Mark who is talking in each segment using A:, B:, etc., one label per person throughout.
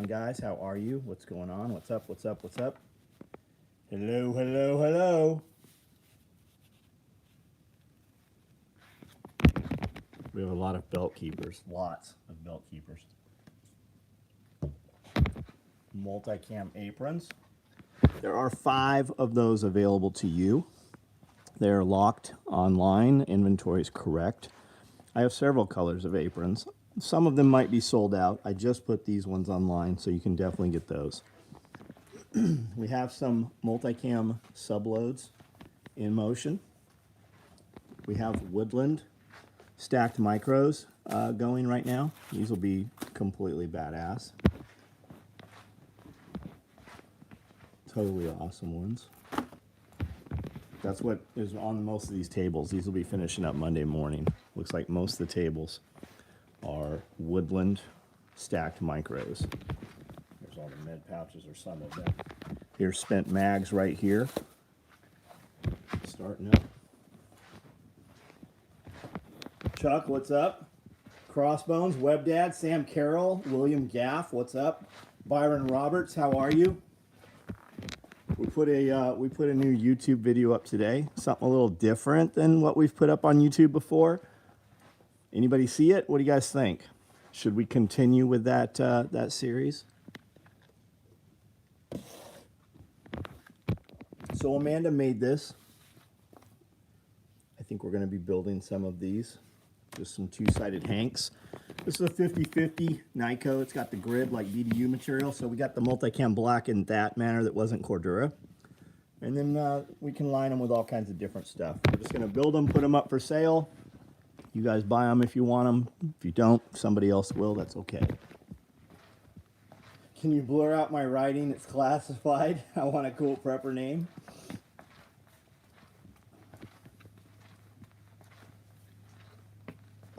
A: guys? How are you? What's going on? What's up? What's up? What's up? Hello, hello, hello. We have a lot of belt keepers. Lots of belt keepers. Multicam aprons. There are 5 of those available to you. They're locked online. Inventory is correct. I have several colors of aprons. Some of them might be sold out. I just put these ones online, so you can definitely get those. We have some multicam subloads in motion. We have Woodland stacked micros going right now. These will be completely badass. Totally awesome ones. That's what is on most of these tables. These will be finishing up Monday morning. Looks like most of the tables are Woodland stacked micros. There's all the med pouches, or some of them. Here's spent mags right here. Starting up. Chuck, what's up? Crossbones, Webdad, Sam Carroll, William Gaff, what's up? Byron Roberts, how are you? We put a new YouTube video up today. Something a little different than what we've put up on YouTube before. Anybody see it? What do you guys think? Should we continue with that series? So Amanda made this. I think we're going to be building some of these. Just some two-sided hanks. This is a 50/50 Nyko. It's got the grid like BDU material. So we got the multicam black in that manner that wasn't Cordura. And then we can line them with all kinds of different stuff. We're just going to build them, put them up for sale. You guys buy them if you want them. If you don't, somebody else will. That's okay. Can you blur out my writing? It's classified. I want a cool prepper name.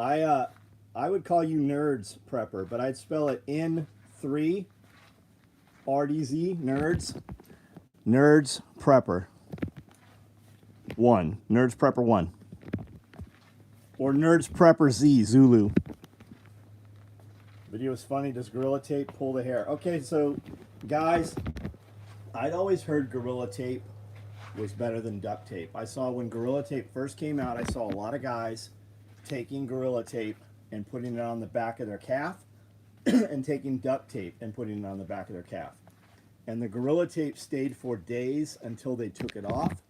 A: I would call you Nerds Prepper, but I'd spell it N3 RDZ, Nerds. Nerds Prepper 1. Nerds Prepper 1. Or Nerds Prepper Z, Zulu. Video is funny. Does Gorilla Tape pull the hair? Okay, so guys, I'd always heard Gorilla Tape was better than duct tape. I saw when Gorilla Tape first came out, I saw a lot of guys taking Gorilla Tape and putting it on the back of their calf and taking duct tape and putting it on the back of their calf. And the Gorilla Tape stayed for days until they took it off.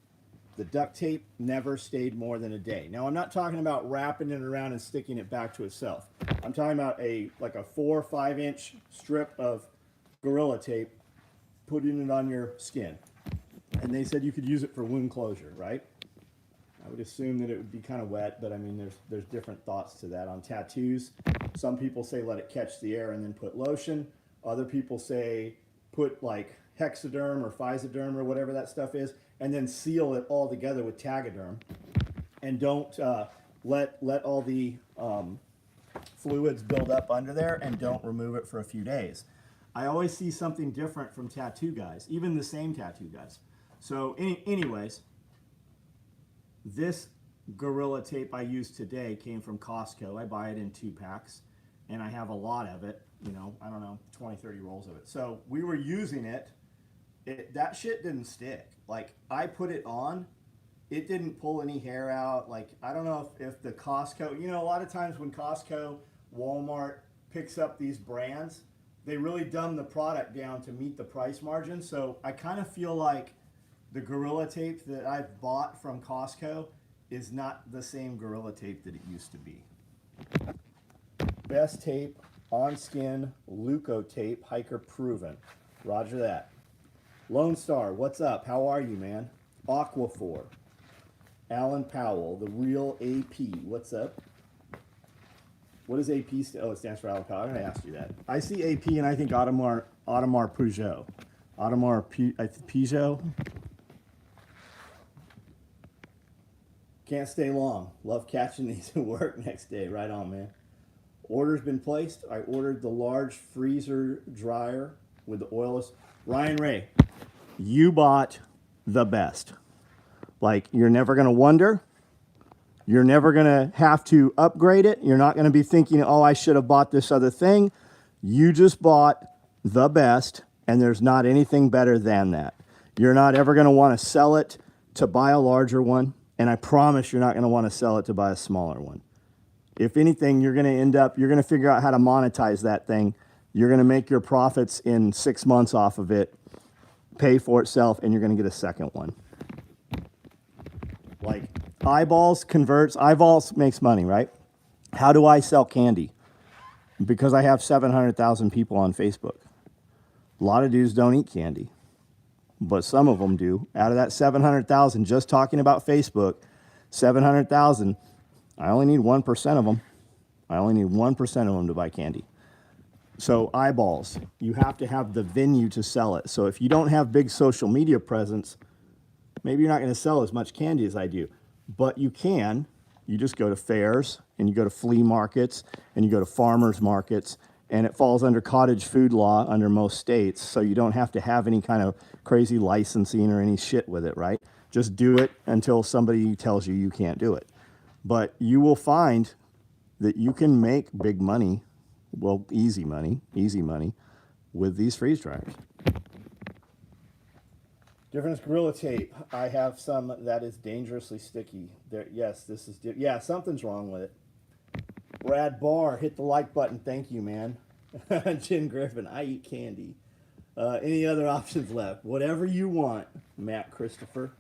A: The duct tape never stayed more than a day. Now, I'm not talking about wrapping it around and sticking it back to itself. I'm talking about like a 4 or 5 inch strip of Gorilla Tape, putting it on your skin. And they said you could use it for wound closure, right? I would assume that it would be kind of wet, but I mean, there's different thoughts to that. On tattoos, some people say let it catch the air and then put lotion. Other people say put like Hexaderm or Physoderm or whatever that stuff is, and then seal it all together with Tagaderm. And don't let all the fluids build up under there, and don't remove it for a few days. I always see something different from tattoo guys, even the same tattoo guys. So anyways, this Gorilla Tape I used today came from Costco. I buy it in 2 packs, and I have a lot of it, you know, I don't know, 20, 30 rolls of it. So we were using it. That shit didn't stick. Like, I put it on, it didn't pull any hair out. Like, I don't know if the Costco, you know, a lot of times when Costco, Walmart picks up these brands, they really dumb the product down to meet the price margin. So I kind of feel like the Gorilla Tape that I've bought from Costco is not the same Gorilla Tape that it used to be. Best tape, on skin, Leuco tape, hiker proven. Roger that. Lone Star, what's up? How are you, man? Aquaphor. Alan Powell, the real AP. What's up? What does AP stand? Oh, it stands for Alan Powell. I'm going to ask you that. I see AP and I think Audemars Peugeot. Audemars Peugeot. Can't stay long. Love catching these at work next day. Right on, man. Order's been placed. I ordered the large freezer dryer with the oilless. Ryan Ray, you bought the best. Like, you're never going to wonder. You're never going to have to upgrade it. You're not going to be thinking, oh, I should have bought this other thing. You just bought the best, and there's not anything better than that. You're not ever going to want to sell it to buy a larger one, and I promise you're not going to want to sell it to buy a smaller one. If anything, you're going to figure out how to monetize that thing. You're going to make your profits in 6 months off of it, pay for itself, and you're going to get a second one. Like eyeballs converts, eyeballs makes money, right? How do I sell candy? Because I have 700,000 people on Facebook. A lot of dudes don't eat candy, but some of them do. Out of that 700,000, just talking about Facebook, 700,000, I only need 1% of them. I only need 1% of them to buy candy. So eyeballs, you have to have the venue to sell it. So if you don't have big social media presence, maybe you're not going to sell as much candy as I do, but you can. You just go to fairs and you go to flea markets and you go to farmers markets, and it falls under cottage food law under most states. So you don't have to have any kind of crazy licensing or any shit with it, right? Just do it until somebody tells you you can't do it. But you will find that you can make big money, well, easy money with these freeze dryers. Difference Gorilla Tape. I have some that is dangerously sticky. There, yes, this is, yeah, something's wrong with it. Brad Barr, hit the like button. Thank you, man. Jim Griffin, I eat candy. Any other options left? Whatever you want, Matt Christopher.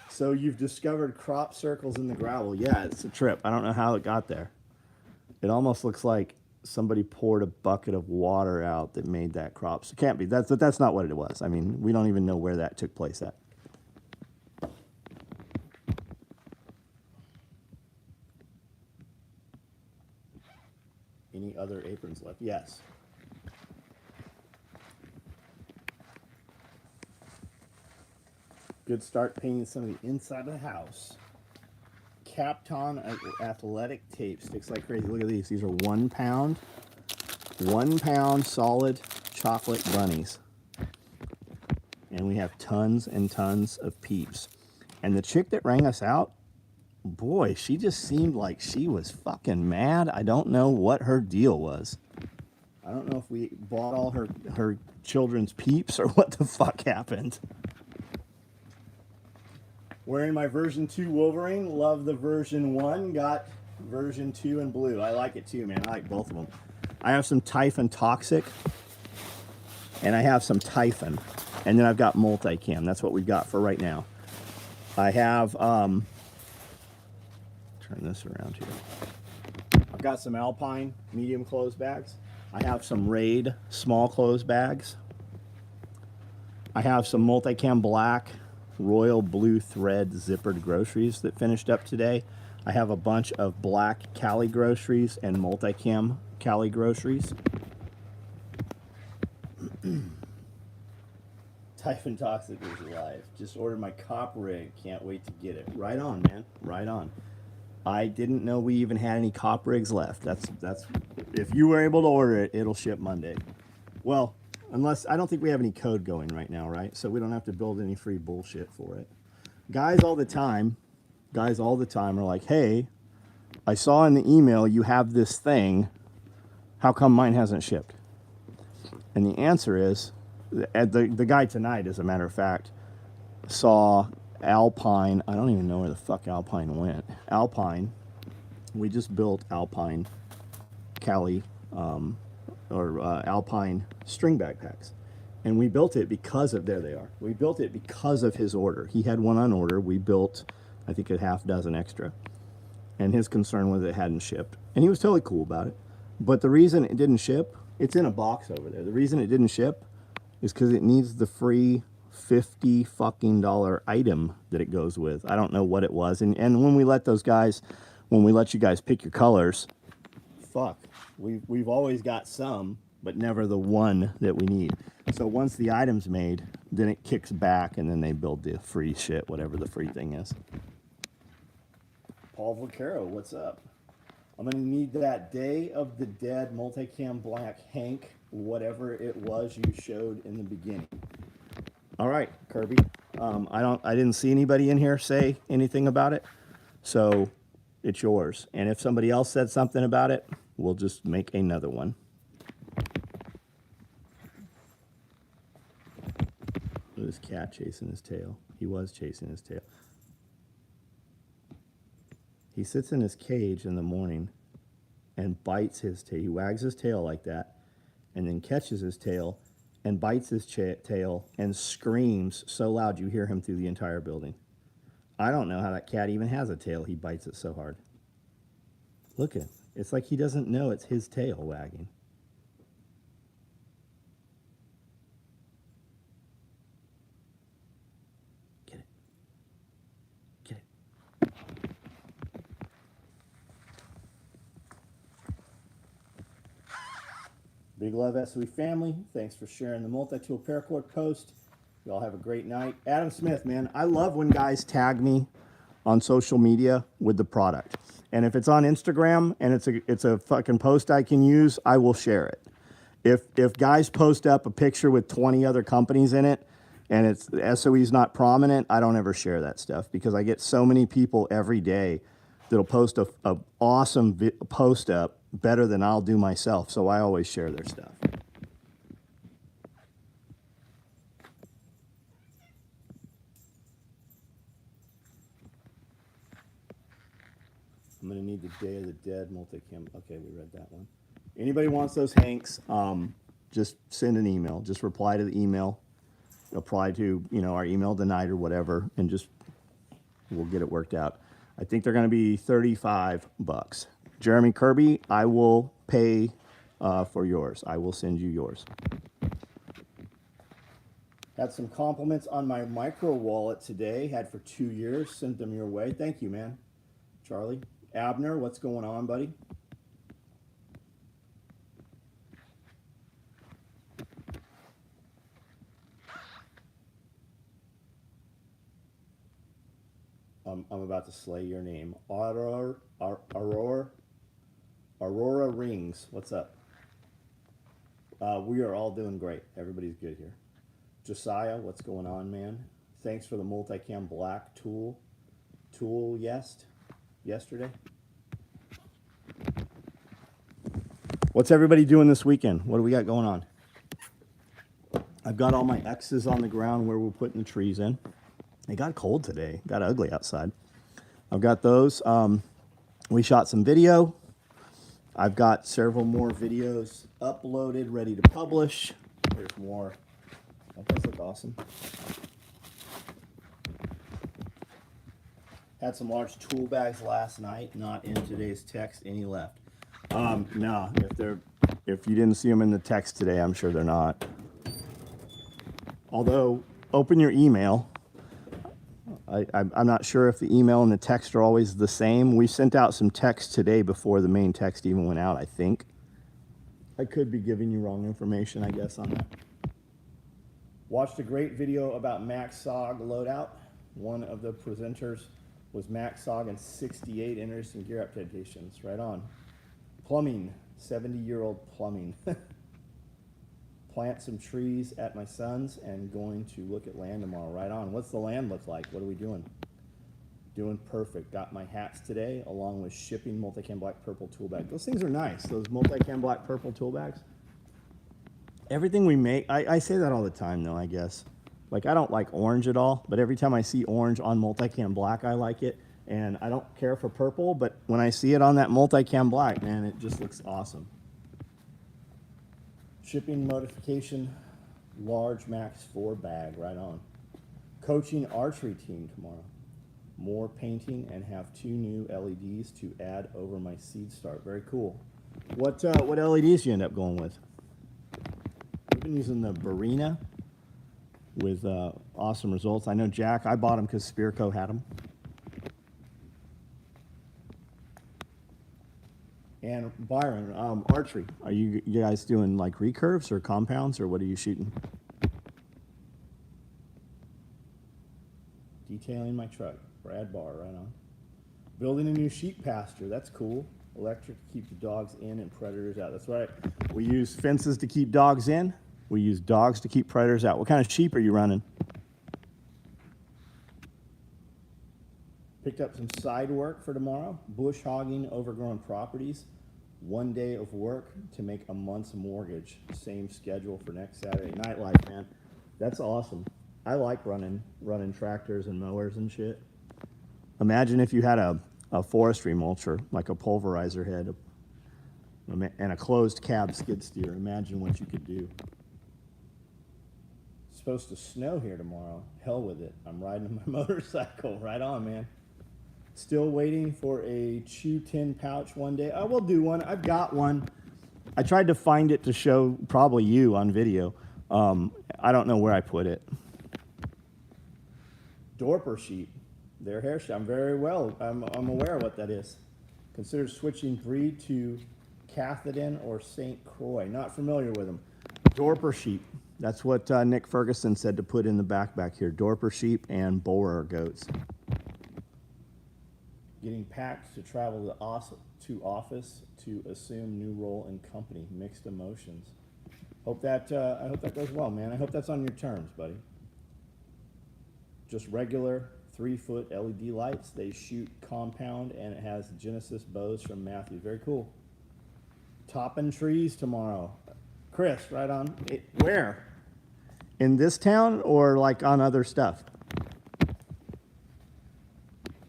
A: So you've discovered crop circles in the gravel. Yeah, it's a trip. I don't know how it got there. It almost looks like somebody poured a bucket of water out that made that crop. So it can't be. That's not what it was. I mean, we don't even know where that took place at. Any other aprons left? Yes. Good start painting some of the inside of the house. Kapton athletic tape sticks like crazy. Look at these. These are 1 pound. 1 pound solid chocolate bunnies. And we have tons and tons of peeps. And the chick that rang us out, boy, she just seemed like she was fucking mad. I don't know what her deal was. I don't know if we bought all her children's peeps or what the fuck happened. Wearing my version 2 Wolverine. Love the version 1. Got version 2 in blue. I like it too, man. I like both of them. I have some Typhon Toxic. And I have some Typhon. And then I've got Multicam. That's what we've got for right now. I have, turn this around here. I've got some Alpine medium clothes bags. I have some Raid small clothes bags. I have some Multicam Black royal blue thread zippered groceries that finished up today. I have a bunch of black Cali groceries and Multicam Cali groceries. Typhon Toxic is alive. Just ordered my cop rig. Can't wait to get it. Right on, man. Right on. I didn't know we even had any cop rigs left. That's if you were able to order it, it'll ship Monday. Well, unless, I don't think we have any code going right now, right? So we don't have to build any free bullshit for it. Guys all the time are like, hey, I saw in the email you have this thing. How come mine hasn't shipped? And the answer is, the guy tonight, as a matter of fact, saw Alpine. I don't even know where the fuck Alpine went. Alpine. We just built Alpine Cali Alpine string backpacks. And we built it because of, there they are. We built it because of his order. He had one on order. We built, I think, a half dozen extra. And his concern was it hadn't shipped. And he was totally cool about it. But the reason it didn't ship, it's in a box over there. The reason it didn't ship is because it needs the free $50 fucking item that it goes with. I don't know what it was. And when we let those guys, when we let you guys pick your colors, fuck, we've always got some, but never the one that we need. So once the item's made, then it kicks back and then they build the free shit, whatever the free thing is. Paul Vaccaro, what's up? I'm going to need that Day of the Dead Multicam Black Hank, whatever it was you showed in the beginning. All right, Kirby. I didn't see anybody in here say anything about it, so it's yours. And if somebody else said something about it, we'll just make another one. this cat chasing his tail. He was chasing his tail. He sits in his cage in the morning and bites his tail. He wags his tail like that and then catches his tail and bites his tail and screams so loud you hear him through the entire building. I don't know how that cat even has a tail. He bites it so hard. Look at him. It's like he doesn't know it's his tail wagging. Get it. Get it. Big love, SOE family. Thanks for sharing the multi-tool paracord post. Y'all have a great night. Adam Smith, man, I love when guys tag me on social media with the product. And if it's on Instagram and it's a fucking post I can use, I will share it. If guys post up a picture with 20 other companies in it and it's SOE's not prominent, I don't ever share that stuff because I get so many people every day that'll post a awesome post up better than I'll do myself. So I always share their stuff. I'm going to need the Day of the Dead multicam. Okay, we read that one. Anybody wants those Hanks, just send an email. Just reply to the email. Apply to, our email denied or whatever, and just we'll get it worked out. I think they're going to be $35. Jeremy Kirby, I will pay for yours. I will send you yours. Had some compliments on my micro wallet today. Had for 2 years. Sent them your way. Thank you, man. Charlie. Abner, what's going on, buddy? I'm about to slay your name. Aurora Rings, what's up? We are all doing great. Everybody's good here. Josiah, what's going on, man? Thanks for the multicam black tool yesterday. What's everybody doing this weekend? What do we got going on? I've got all my X's on the ground where we're putting the trees in. It got cold today. Got ugly outside. I've got those. We shot some video. I've got several more videos uploaded, ready to publish. There's more. That does look awesome. Had some large tool bags last night, not in today's text. Any left? No, if you didn't see them in the text today, I'm sure they're not. Although, open your email. I'm not sure if the email and the text are always the same. We sent out some text today before the main text even went out, I think. I could be giving you wrong information, I guess, on that. Watched a great video about MaxSog loadout. One of the presenters was MaxSog and 68 interesting gear updations. Right on. Plumbing, 70-year-old plumbing. Plant some trees at my son's and going to look at land tomorrow. Right on. What's the land look like? What are we doing? Doing perfect. Got my hats today along with shipping multicam black purple tool bag. Those things are nice. Those multicam black purple tool bags. Everything we make, I say that all the time though, I guess. Like I don't like orange at all, but every time I see orange on multicam black, I like it. And I don't care for purple, but when I see it on that multicam black, man, it just looks awesome. Shipping modification, large max 4 bag, right on. Coaching archery team tomorrow. More painting and have 2 new LEDs to add over my seed start. Very cool. What LEDs you end up going with? We've been using the Barina with awesome results. I know Jack, I bought them because Spearco had them. And Byron, archery. Are you guys doing like recurves or compounds, or what are you shooting? Detailing my truck. Brad Barr, right on. Building a new sheep pasture. That's cool. Electric to keep the dogs in and predators out. That's right. We use fences to keep dogs in. We use dogs to keep predators out. What kind of sheep are you running? Picked up some side work for tomorrow. Bush hogging overgrown properties. 1 day of work to make a month's mortgage. Same schedule for next Saturday. Nightlife, man. That's awesome. I like running tractors and mowers and shit. Imagine if you had a forestry mulcher, like a pulverizer head, and a closed cab skid steer. Imagine what you could do. It's supposed to snow here tomorrow. Hell with it. I'm riding my motorcycle. Right on, man. Still waiting for a chew tin pouch one day. I will do one. I've got one. I tried to find it to show probably you on video. I don't know where I put it. Dorper sheep. Their hair sheep. I'm aware of what that is. Consider switching breed to Cathodin or St. Croix. Not familiar with them. Dorper sheep. That's what Nick Ferguson said to put in the back here. Dorper sheep and Boer goats. Getting packed to travel to office to assume new role in company. Mixed emotions. I hope that goes well, man. I hope that's on your terms, buddy. Just regular 3-foot LED lights. They shoot compound, and it has Genesis bows from Matthews. Very cool. Topping trees tomorrow. Chris, right on. Where? In this town or like on other stuff?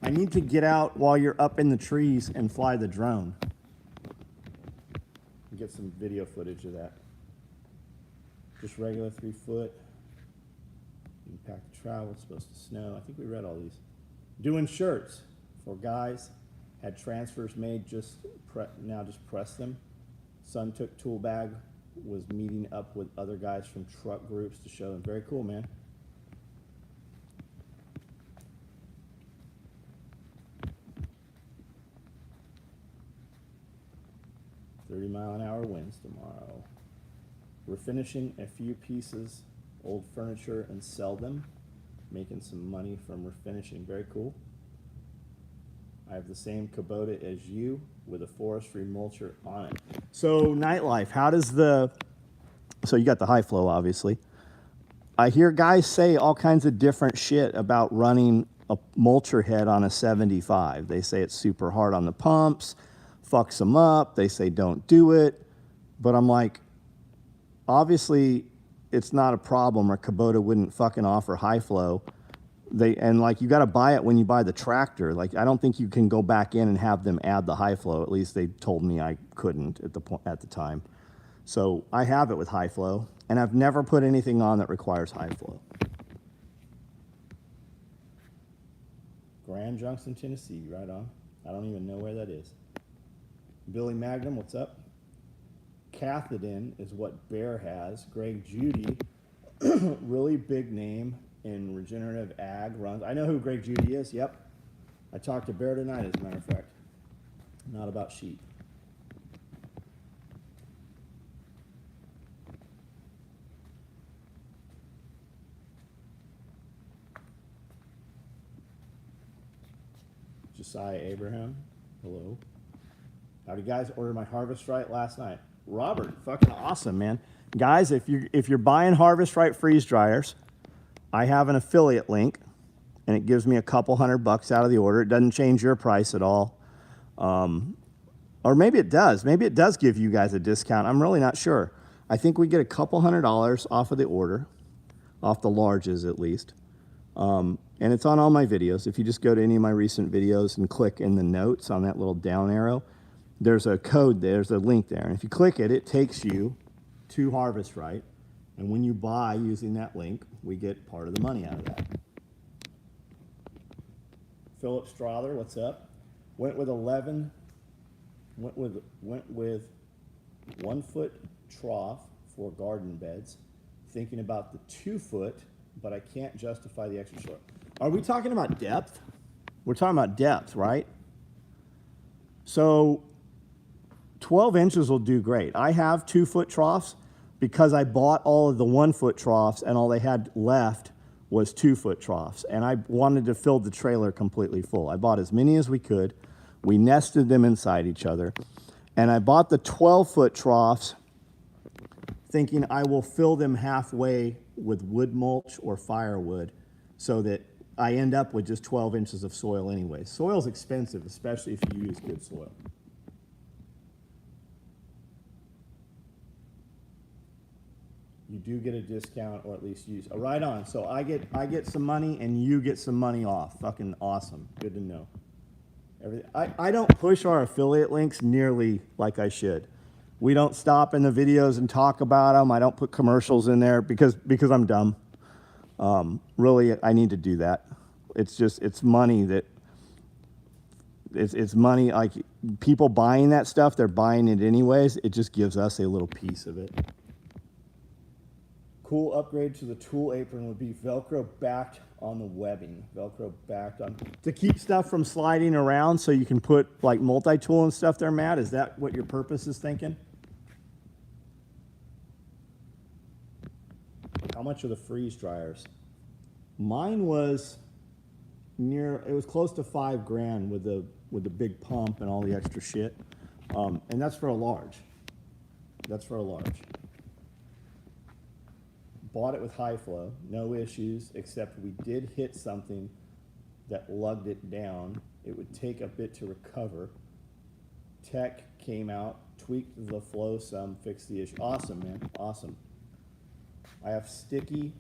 A: I need to get out while you're up in the trees and fly the drone. Get some video footage of that. Just regular 3-foot. Impact to travel. It's supposed to snow. I think we read all these. Doing shirts for guys. Had transfers made. Now just press them. Son took tool bag. Was meeting up with other guys from truck groups to show them. Very cool, man. .30-mile-an-hour winds tomorrow. We're finishing a few pieces, old furniture, and sell them. Making some money from refinishing. Very cool. I have the same Kubota as you with a forestry mulcher on it. So nightlife, how does so you got the high flow, obviously. I hear guys say all kinds of different shit about running a mulcher head on a 75. They say it's super hard on the pumps, fucks them up. They say don't do it. But I'm like, obviously it's not a problem, or Kubota wouldn't fucking offer high flow. Like, you got to buy it when you buy the tractor. Like, I don't think you can go back in and have them add the high flow. At least they told me I couldn't at the time. So I have it with high flow, and I've never put anything on that requires high flow. Grand Junction, Tennessee, right on. I don't even know where that is. Billy Magnum, what's up? Cathodin is what Bear has. Greg Judy, really big name in regenerative ag runs. I know who Greg Judy is, yep. I talked to Bear tonight, as a matter of fact. Not about sheep. Josiah Abraham, hello. Howdy guys, ordered my Harvest Right last night. Robert, fucking awesome, man. Guys, if you're buying Harvest Right freeze dryers, I have an affiliate link, and it gives me a couple $100 out of the order. It doesn't change your price at all. Or maybe it does. Maybe it does give you guys a discount. I'm really not sure. I think we get a couple $100 off of the order, off the larges at least. And it's on all my videos. If you just go to any of my recent videos and click in the notes on that little down arrow, there's a code there, there's a link there. And if you click it, it takes you to Harvest Right. And when you buy using that link, we get part of the money out of that. Philip Strother, what's up? Went with 1 foot trough for garden beds. Thinking about the 2 foot, but I can't justify the extra short. Are we talking about depth? We're talking about depth, right? So 12 inches will do great. I have 2 foot troughs because I bought all of the 1 foot troughs, and all they had left was 2 foot troughs. And I wanted to fill the trailer completely full. I bought as many as we could. We nested them inside each other. And I bought the 12 foot troughs thinking I will fill them halfway with wood mulch or firewood so that I end up with just 12 inches of soil anyway. Soil's expensive, especially if you use good soil. you do get a discount, or at least use. Right on. So I get some money and you get some money off. Fucking awesome. Good to know. I don't push our affiliate links nearly like I should. We don't stop in the videos and talk about them. I don't put commercials in there because I'm dumb. Really, I need to do that. It's money that it's money. Like, people buying that stuff, they're buying it anyways. It just gives us a little piece of it. Cool upgrade to the tool apron would be Velcro backed on the webbing. Velcro backed on to keep stuff from sliding around, so you can put like multi-tool and stuff there, Matt. Is that what your purpose is thinking? How much are the freeze dryers? Mine was it was close to $5,000 with the big pump and all the extra shit. And that's for a large. That's for a large. Bought it with high flow, no issues, except we did hit something that lugged it down. It would take a bit to recover. Tech came out, tweaked the flow some, fixed the issue. Awesome, man, awesome. I have sticky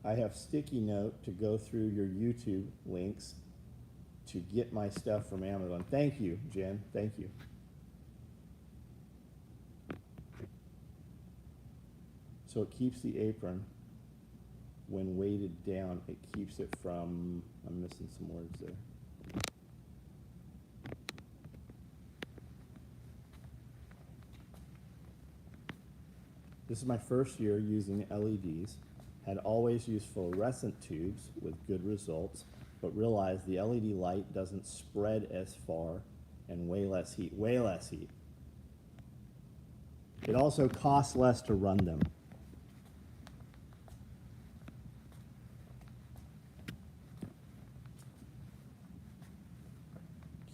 A: note to go through your YouTube links to get my stuff from Amazon. Thank you, Jen, thank you. So it keeps the apron, when weighted down, it keeps it from, I'm missing some words there. This is my first year using LEDs. Had always used fluorescent tubes with good results, but realized the LED light doesn't spread as far and way less heat. It also costs less to run them.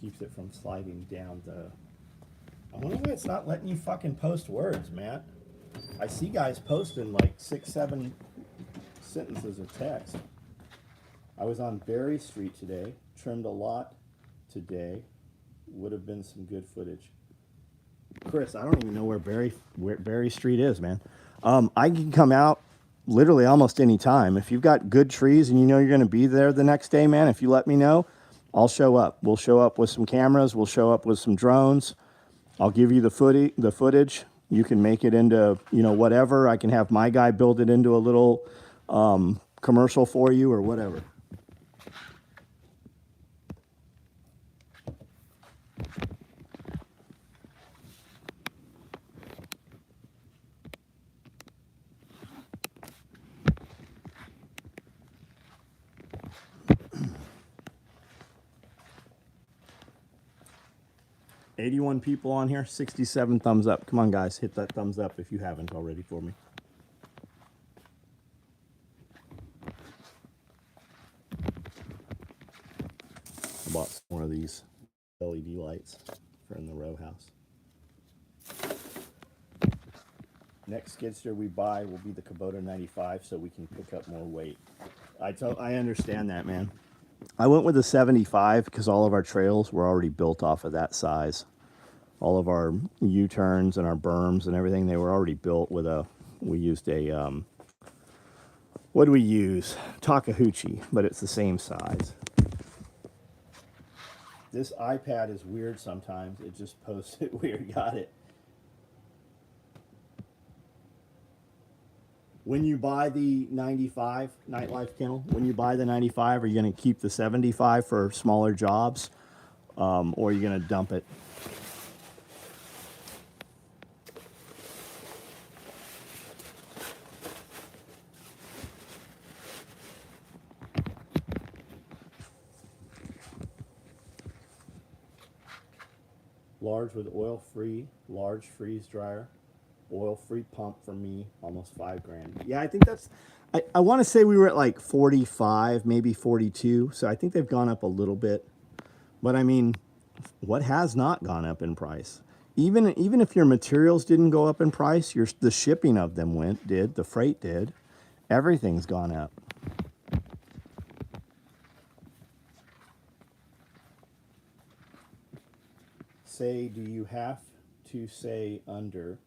A: Keeps it from sliding down the... I wonder why it's not letting you fucking post words, Matt. I see guys posting like 6, 7 sentences of text. I was on Berry Street today, trimmed a lot today. Would have been some good footage. Chris, I don't even know where Berry Street is, man. I can come out literally almost any time. If you've got good trees and you know you're going to be there the next day, man, if you let me know, I'll show up. We'll show up with some cameras. We'll show up with some drones. I'll give you the footage. You can make it into, whatever. I can have my guy build it into a little commercial for you or whatever. $81 people on here, 67 thumbs up. Come on, guys, hit that thumbs up if you haven't already for me. I bought some more of these LED lights for in the row house. Next skidster we buy will be the Kubota 95, so we can pick up more weight. I understand that, man. I went with a 75 because all of our trails were already built off of that size. All of our U-turns and our berms and everything, they were already built with we used a, what do we use? Takeuchi, but it's the same size. This iPad is weird sometimes. It just posts it weird. Got it. When you buy the 95 Nightlife kennel, when you buy the 95, are you going to keep the 75 for smaller jobs, or are you going to dump it? Large with oil-free, large freeze dryer. Oil-free pump for me, almost $5,000. Yeah, I think that's, I want to say we were at like 45, maybe 42. So I think they've gone up a little bit. But I mean, what has not gone up in price? Even if your materials didn't go up in price, the shipping of them did, the freight did. Everything's gone up. Say, do you have to say under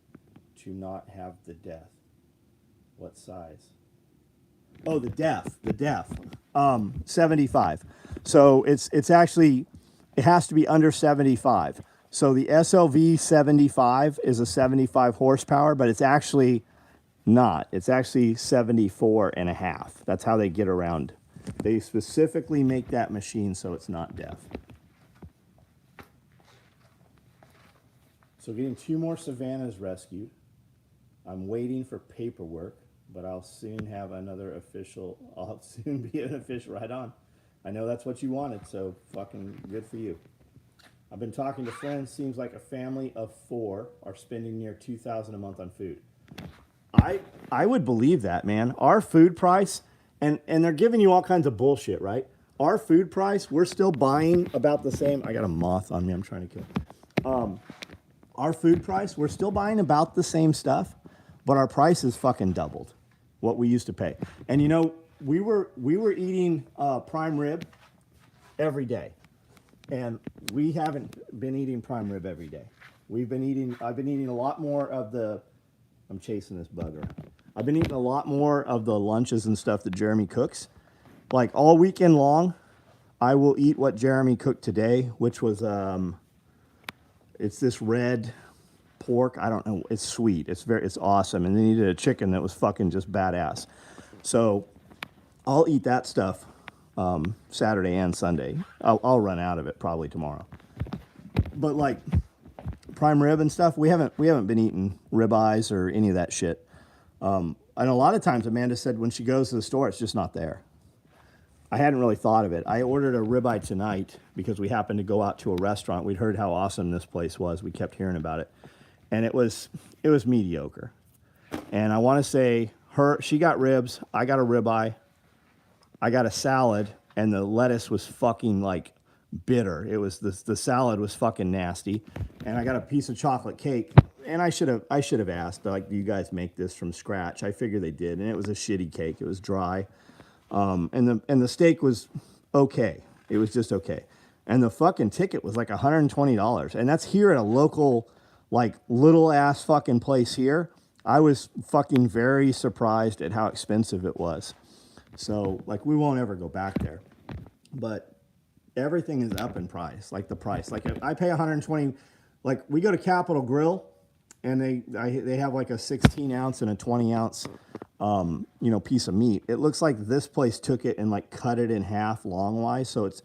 A: to not have the death? What size? Oh, the def. 75. So it's actually, it has to be under 75. So the SLV 75 is a 75 horsepower, but it's actually not. It's actually 74 and a half. That's how they get around. They specifically make that machine so it's not def. So getting 2 more Savannahs rescued. I'm waiting for paperwork, but I'll soon have another official, I'll soon be an official, right on. I know that's what you wanted, so fucking good for you. I've been talking to friends, seems like a family of 4 are spending near $2,000 a month on food. I would believe that, man. Our food price, and they're giving you all kinds of bullshit, right? Our food price, we're still buying about the same. I got a moth on me I'm trying to kill. Our food price, we're still buying about the same stuff, but our price is fucking doubled what we used to pay. And you know, we were eating prime rib every day, and we haven't been eating prime rib every day. I've been eating a lot more of the, I'm chasing this bugger. I've been eating a lot more of the lunches and stuff that Jeremy cooks. Like all weekend long, I will eat what Jeremy cooked today, which was it's this red pork. I don't know. It's sweet. It's awesome. And then he did a chicken that was fucking just badass. So I'll eat that stuff Saturday and Sunday. I'll run out of it probably tomorrow. But like prime rib and stuff, we haven't been eating ribeyes or any of that shit. And a lot of times Amanda said when she goes to the store, it's just not there. I hadn't really thought of it. I ordered a ribeye tonight because we happened to go out to a restaurant. We'd heard how awesome this place was. We kept hearing about it. And it was mediocre. And I want to say she got ribs, I got a ribeye, I got a salad, and the lettuce was fucking like bitter. It was the salad was fucking nasty. And I got a piece of chocolate cake. And I should have asked, like, do you guys make this from scratch? I figured they did, and it was a shitty cake. It was dry. And the steak was okay. It was just okay. And the fucking ticket was like $120. And that's here at a local, like, little ass fucking place here. I was fucking very surprised at how expensive it was. So, like, we won't ever go back there. But everything is up in price, like the price. Like, if I pay $120, like, we go to Capitol Grill, and they have like a 16 ounce and a 20 ounce, piece of meat. It looks like this place took it and like cut it in half long-wise. So it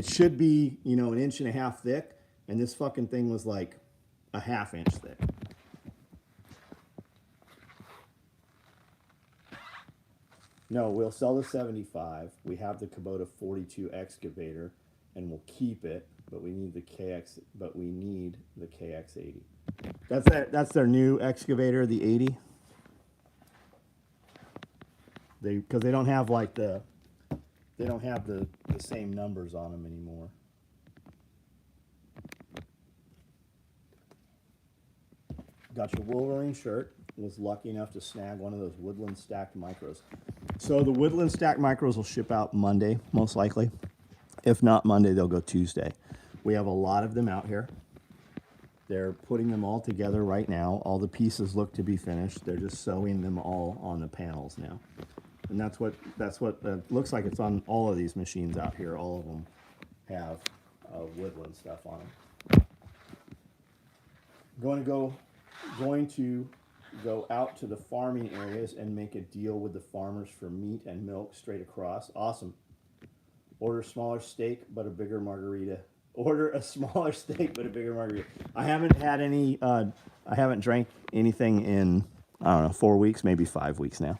A: should be, an inch and a half thick. And this fucking thing was like a half-inch thick. No, we'll sell the 75. We have the Kubota 42 excavator, and we'll keep it. But we need the KX80. That's their new excavator, the 80. Because they don't have like the same numbers on them anymore. Got your Wolverine shirt. Was lucky enough to snag one of those Woodland stacked micros. So the Woodland stacked micros will ship out Monday, most likely. If not Monday, they'll go Tuesday. We have a lot of them out here. They're putting them all together right now. All the pieces look to be finished. They're just sewing them all on the panels now. And that's what looks like. It's on all of these machines out here. All of them have Woodland stuff on them. Going to go out to the farming areas and make a deal with the farmers for meat and milk straight across. Awesome. Order smaller steak but a bigger margarita. Order a smaller steak but a bigger margarita. I haven't had any. I haven't drank anything in 4 weeks, maybe 5 weeks now.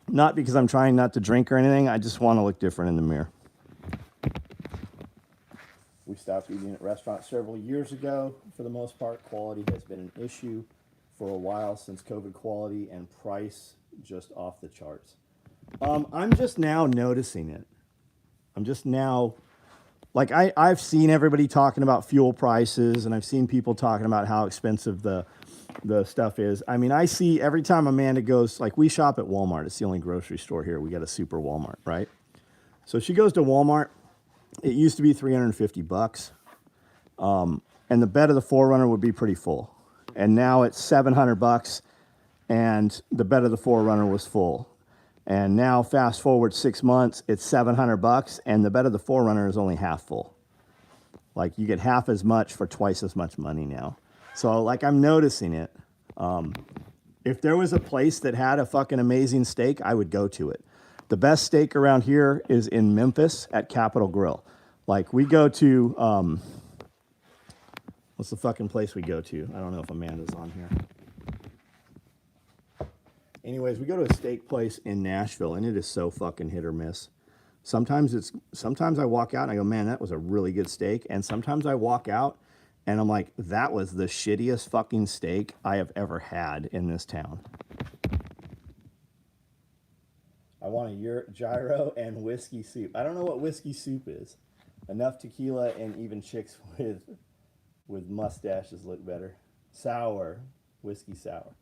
A: Not because I'm trying not to drink or anything. I just want to look different in the mirror. We stopped eating at restaurants several years ago. For the most part, quality has been an issue for a while since COVID. Quality and price just off the charts. I'm just now noticing it. I'm just now, like, I've seen everybody talking about fuel prices, and I've seen people talking about how expensive the stuff is. I mean, I see every time Amanda goes, like, we shop at Walmart. It's the only grocery store here. We got a super Walmart, right? So she goes to Walmart. It used to be $350. And the bed of the 4Runner would be pretty full. And now it's $700. and the bed of the Forerunner was full. And now fast forward 6 months, it's $700, and the bed of the Forerunner is only half full. Like, you get half as much for twice as much money now. So, like, I'm noticing it. If there was a place that had a fucking amazing steak, I would go to it. The best steak around here is in Memphis at Capitol Grill. Like, we go to, what's the fucking place we go to? I don't know if Amanda's on here. Anyways, we go to a steak place in Nashville, and it is so fucking hit or miss. Sometimes I walk out and I go, man, that was a really good steak. And sometimes I walk out and I'm like, that was the shittiest fucking steak I have ever had in this town. I want a gyro and whiskey soup. I don't know what whiskey soup is. Enough tequila and even chicks with mustaches look better. Sour, whiskey sour.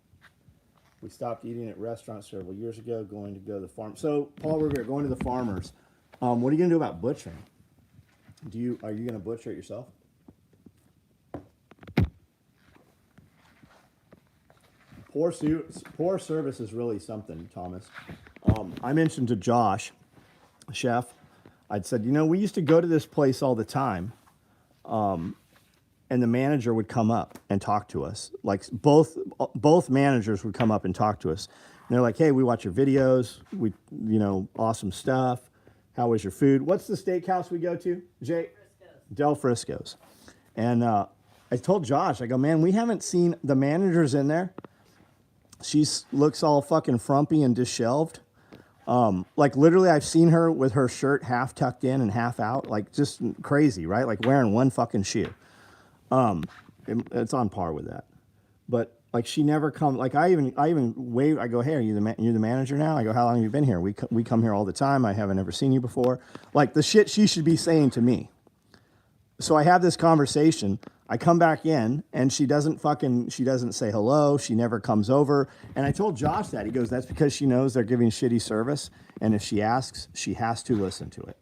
A: We stopped eating at restaurants several years ago, going to go to the farm. So, Paul, we're going to the farmers. What are you going to do about butchering? Are you going to butcher it yourself? Poor service is really something, Thomas. I mentioned to Josh, chef, I'd said, we used to go to this place all the time. And the manager would come up and talk to us. Like, both managers would come up and talk to us. And they're like, hey, we watch your videos. We, awesome stuff. How was your food? What's the steakhouse we go to, Jay? Del Frisco's. And I told Josh, I go, man, we haven't seen the managers in there. She looks all fucking frumpy and disheveled. Like, literally, I've seen her with her shirt half tucked in and half out. Like, just crazy, right? Like, wearing one fucking shoe. It's on par with that, but like, she never comes. Like, I even wave. I go, hey, are you the manager now? I go, how long have you been here? We come here all the time. I haven't ever seen you before. Like, the shit she should be saying to me. So I have this conversation. I come back in and she doesn't say hello. She never comes over. And I told Josh that. He goes, that's because she knows they're giving shitty service. And if she asks, she has to listen to it.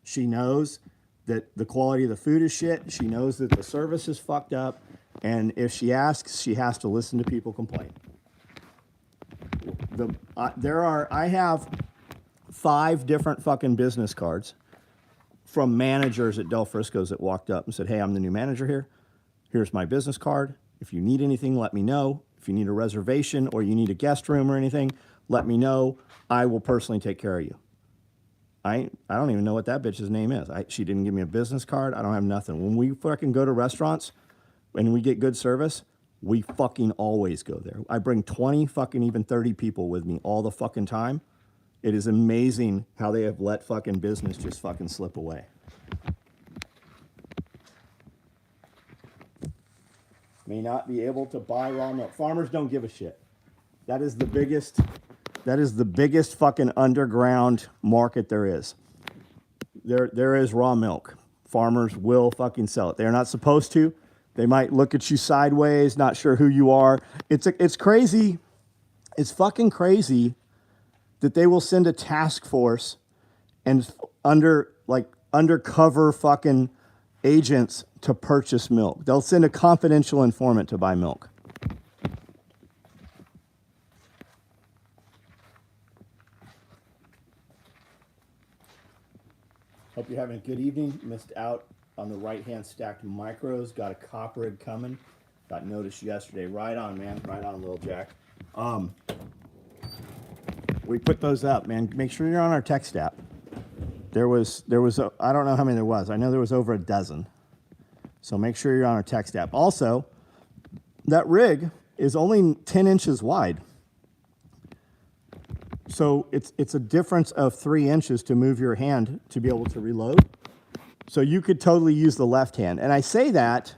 A: She knows that the quality of the food is shit. She knows that the service is fucked up. And if she asks, she has to listen to people complain. I have 5 different fucking business cards from managers at Del Frisco's that walked up and said, hey, I'm the new manager here. Here's my business card. If you need anything, let me know. If you need a reservation or you need a guest room or anything, let me know. I will personally take care of you. I don't even know what that bitch's name is. She didn't give me a business card. I don't have nothing. When we fucking go to restaurants and we get good service, we fucking always go there. I bring 20, fucking even 30 people with me all the fucking time. It is amazing how they have let fucking business just fucking slip away. May not be able to buy raw milk. Farmers don't give a shit. That is the biggest fucking underground market there is. There is raw milk. Farmers will fucking sell it. They're not supposed to. They might look at you sideways, not sure who you are. It's crazy. It's fucking crazy that they will send a task force and undercover fucking agents to purchase milk. They'll send a confidential informant to buy milk. Hope you're having a good evening. Missed out on the right-hand stacked micros. Got a copper rig coming. Got notice yesterday. Right on, man. Right on, Lil Jack. We put those up, man. Make sure you're on our text app. There was I don't know how many there was. I know there was over a dozen. So make sure you're on our text app. Also, that rig is only 10 inches wide. So it's a difference of 3 inches to move your hand to be able to reload. So you could totally use the left hand. And I say that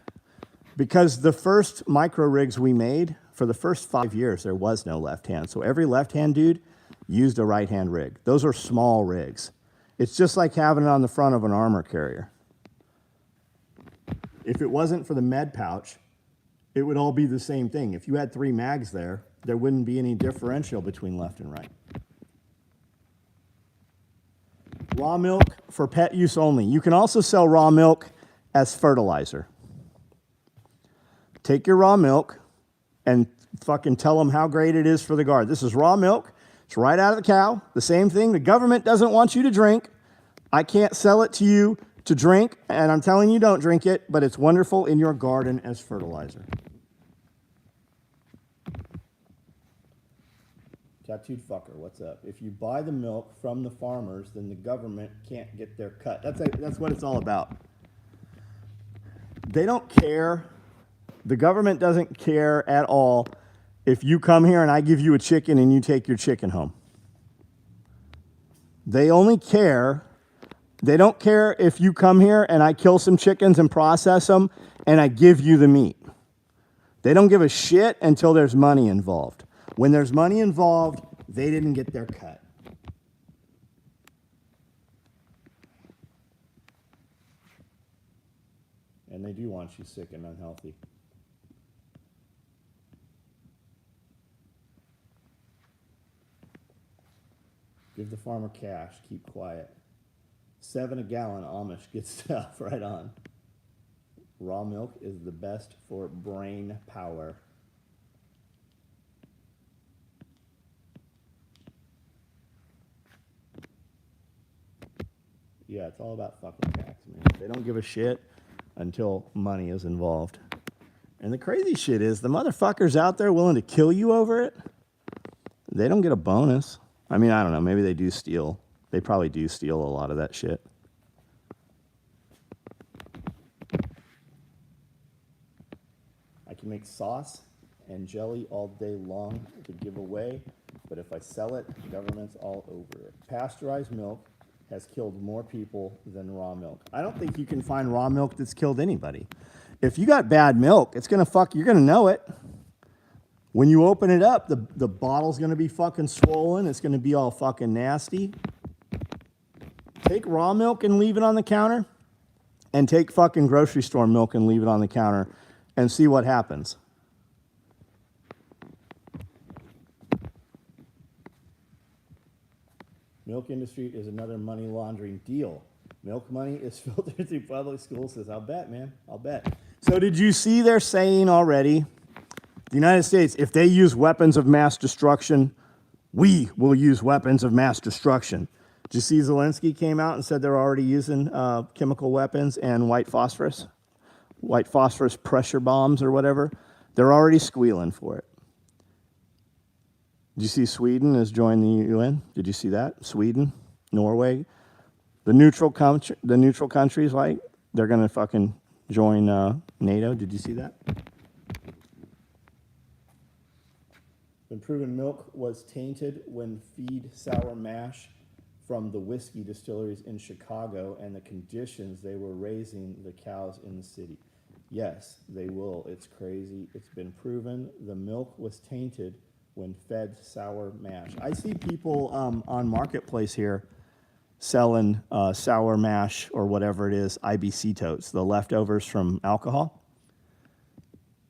A: because the first micro rigs we made, for the first 5 years, there was no left hand. So every left hand dude used a right hand rig. Those are small rigs. It's just like having it on the front of an armor carrier. If it wasn't for the med pouch, it would all be the same thing. If you had 3 mags there, there wouldn't be any differential between left and right. Raw milk for pet use only. You can also sell raw milk as fertilizer. Take your raw milk and fucking tell them how great it is for the guard. This is raw milk. It's right out of the cow. The same thing. The government doesn't want you to drink. I can't sell it to you to drink, and I'm telling you don't drink it, but it's wonderful in your garden as fertilizer. Tattooed fucker, what's up? If you buy the milk from the farmers, then the government can't get their cut. That's what it's all about. They don't care. The government doesn't care at all if you come here and I give you a chicken and you take your chicken home. They only care. They don't care if you come here and I kill some chickens and process them and I give you the meat. They don't give a shit until there's money involved. When there's money involved, they didn't get their cut. And they do want you sick and unhealthy. Give the farmer cash, keep quiet. $7 a gallon, Amish, good stuff, right on. Raw milk is the best for brain power. Yeah, it's all about fucking tax, man. They don't give a shit until money is involved. And the crazy shit is the motherfuckers out there willing to kill you over it, they don't get a bonus. I mean, I don't know. Maybe they do steal. They probably do steal a lot of that shit. I can make sauce and jelly all day long to give away, but if I sell it, the government's all over it. Pasteurized milk has killed more people than raw milk. I don't think you can find raw milk that's killed anybody. If you got bad milk, it's gonna you're gonna know it. When you open it up, the bottle's gonna be fucking swollen. It's gonna be all fucking nasty. Take raw milk and leave it on the counter, and take fucking grocery store milk and leave it on the counter, and see what happens. Milk industry is another money laundering deal. Milk money is filtered through public schools. Says, I'll bet, man. I'll bet. So did you see they're saying already, the United States, if they use weapons of mass destruction, we will use weapons of mass destruction. Did you see Zelensky came out and said they're already using chemical weapons and white phosphorus pressure bombs or whatever? They're already squealing for it. Did you see Sweden has joined the UN? Did you see that? Sweden, Norway, the neutral countries, like they're gonna fucking join NATO. Did you see that? Been proven milk was tainted when feed sour mash from the whiskey distilleries in Chicago and the conditions they were raising the cows in the city. Yes, they will. It's crazy. It's been proven the milk was tainted when fed sour mash. I see people on Marketplace here selling sour mash or whatever it is, IBC totes, the leftovers from alcohol.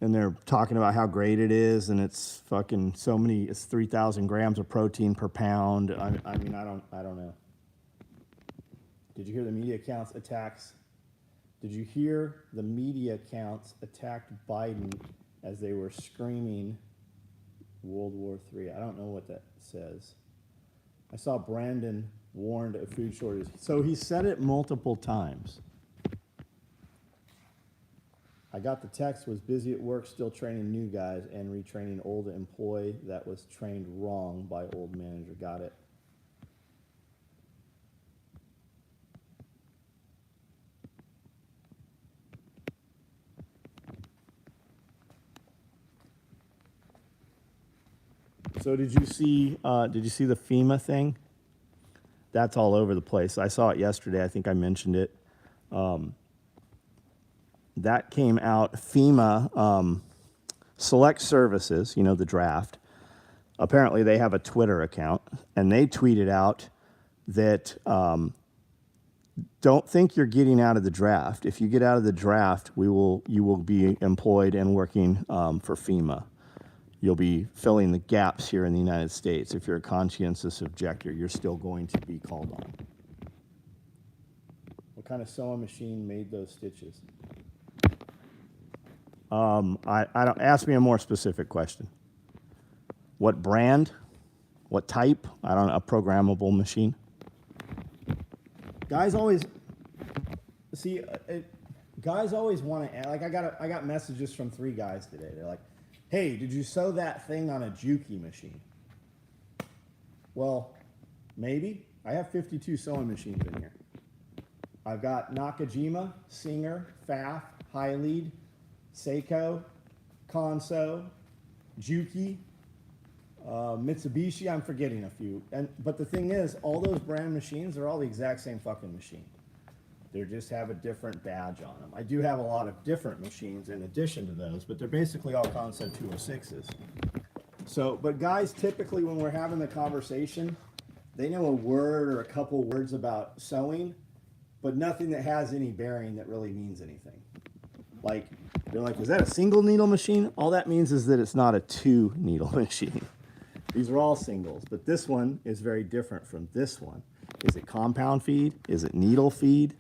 A: And they're talking about how great it is, and it's fucking so many, it's 3,000 grams of protein per pound. I mean, I don't know. Did you hear the media accounts attacks? Did you hear the media accounts attacked Biden as they were screaming World War III? I don't know what that says. I saw Brandon warned of food shortage. So he said it multiple times. I got the text, was busy at work, still training new guys and retraining old employee that was trained wrong by old manager. Got it. So did you see the FEMA thing? That's all over the place. I saw it yesterday. I think I mentioned it. That came out. FEMA Select Services, you know, the draft. Apparently, they have a Twitter account, and they tweeted out that don't think you're getting out of the draft. If you get out of the draft, you will be employed and working for FEMA. You'll be filling the gaps here in the United States. If you're a conscientious objector, you're still going to be called on. What kind of sewing machine made those stitches? I don't, ask me a more specific question. What brand? What type? I don't know, a programmable machine. Guys always guys always want to, like, I got messages from 3 guys today. They're like, "Hey, did you sew that thing on a Juki machine?" Well, maybe. I have 52 sewing machines in here. I've got Nakajima, Singer, Pfaff, Hylead, Seiko, Consew, Juki, Mitsubishi. I'm forgetting a few. But the thing is, all those brand machines are all the exact same fucking machine. They just have a different badge on them. I do have a lot of different machines in addition to those, but they're basically all Consew 206s. So, but guys, typically when we're having the conversation, they know a word or a couple words about sewing, but nothing that has any bearing that really means anything. Like, they're like, "Is that a single needle machine?" All that means is that it's not a 2 needle machine. These are all singles, but this one is very different from this one. Is it compound feed? Is it needle feed?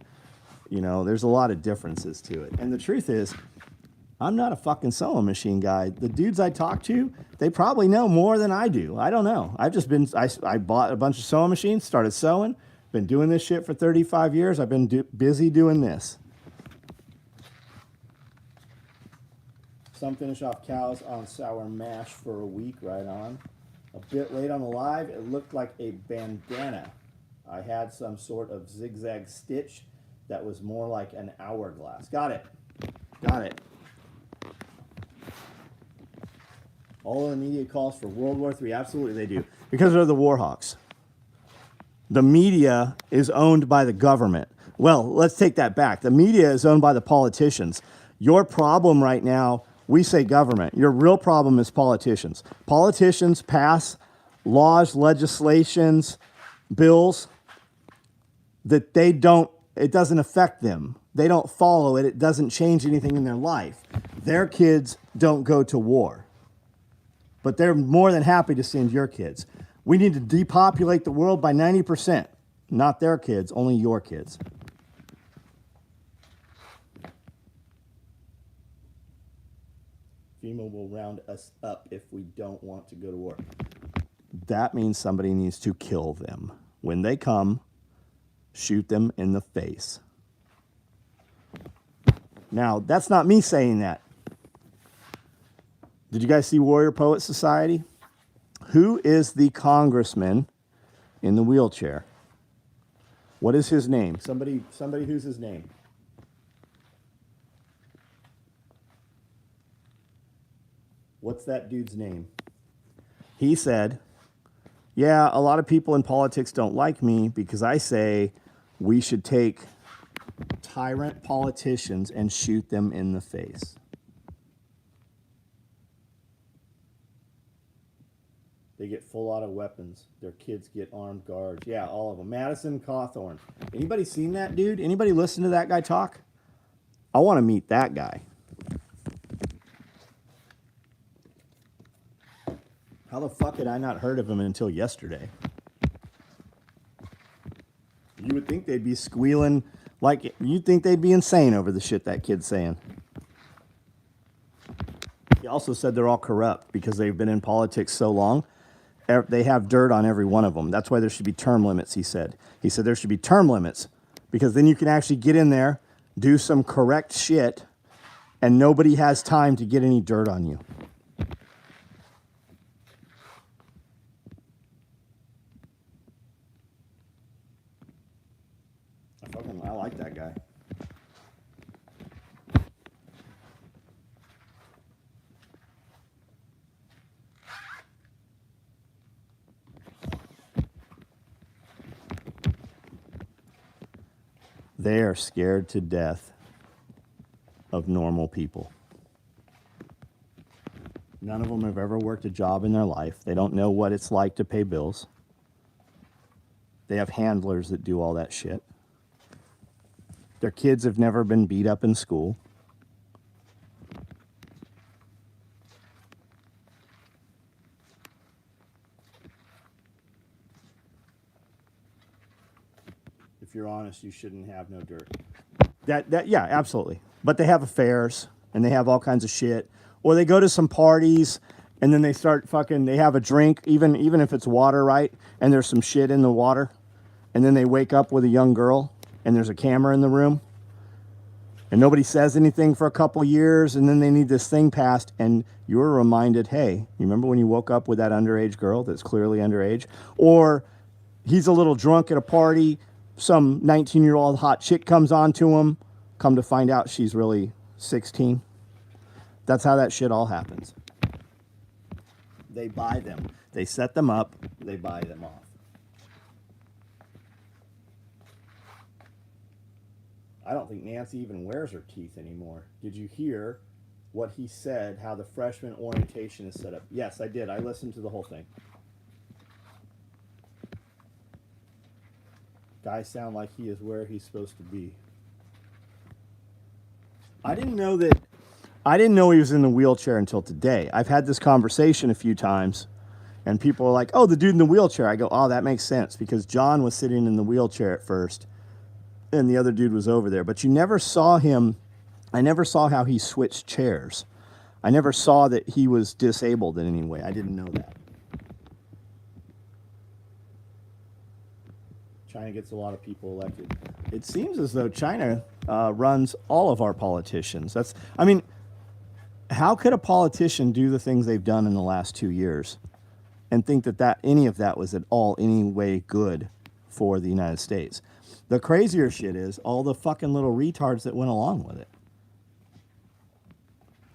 A: You know, there's a lot of differences to it. And the truth is, I'm not a fucking sewing machine guy. The dudes I talk to, they probably know more than I do. I don't know. I've just been, I bought a bunch of sewing machines, started sewing, been doing this shit for 35 years. I've been busy doing this. Some finish off cows on sour mash for a week, right on. A bit late on the live, it looked like a bandana. I had some sort of zigzag stitch that was more like an hourglass. Got it. Got it. All of the media calls for World War III. Absolutely they do. Because they're the war hawks. The media is owned by the government. Well, let's take that back. The media is owned by the politicians. Your problem right now, we say government. Your real problem is politicians. Politicians pass laws, legislations, bills that they don't, it doesn't affect them. They don't follow it. It doesn't change anything in their life. Their kids don't go to war. But they're more than happy to send your kids. We need to depopulate the world by 90%. Not their kids, only your kids. FEMA will round us up if we don't want to go to war. That means somebody needs to kill them. When they come, shoot them in the face. Now, that's not me saying that. Did you guys see Warrior Poet Society? Who is the congressman in the wheelchair? What is his name? Somebody who's his name? What's that dude's name? He said, "Yeah, a lot of people in politics don't like me because I say we should take tyrant politicians and shoot them in the face." They get full auto weapons. Their kids get armed guards. Yeah, all of them. Madison Cawthorn. Anybody seen that dude? Anybody listen to that guy talk? I want to meet that guy. How the fuck had I not heard of him until yesterday? You would think they'd be squealing like, you'd think they'd be insane over the shit that kid's saying. He also said they're all corrupt because they've been in politics so long. They have dirt on every one of them. That's why there should be term limits, he said. He said there should be term limits because then you can actually get in there, do some correct shit, and nobody has time to get any dirt on you. I like that guy. They are scared to death of normal people. None of them have ever worked a job in their life. They don't know what it's like to pay bills. They have handlers that do all that shit. Their kids have never been beat up in school. If you're honest, you shouldn't have no dirt. Yeah, absolutely. But they have affairs and they have all kinds of shit. Or they go to some parties and then they start fucking, they have a drink, even if it's water, right? And there's some shit in the water. And then they wake up with a young girl, and there's a camera in the room. And nobody says anything for a couple years, and then they need this thing passed, and you're reminded, hey, you remember when you woke up with that underage girl that's clearly underage? Or he's a little drunk at a party, some 19-year-old hot chick comes on to him, come to find out she's really 16. That's how that shit all happens. They buy them. They set them up. They buy them off. I don't think Nancy even wears her teeth anymore. Did you hear what he said, how the freshman orientation is set up? Yes, I did. I listened to the whole thing. Guy sound like he is where he's supposed to be. I didn't know he was in the wheelchair until today. I've had this conversation a few times, and people are like, oh, the dude in the wheelchair. I go, oh, that makes sense, because John was sitting in the wheelchair at first, and the other dude was over there. But you never saw him. I never saw how he switched chairs. I never saw that he was disabled in any way. I didn't know that. China gets a lot of people elected. It seems as though China runs all of our politicians. I mean, how could a politician do the things they've done in the last 2 years and think that any of that was at all any way good for the United States? The crazier shit is all the fucking little retards that went along with it.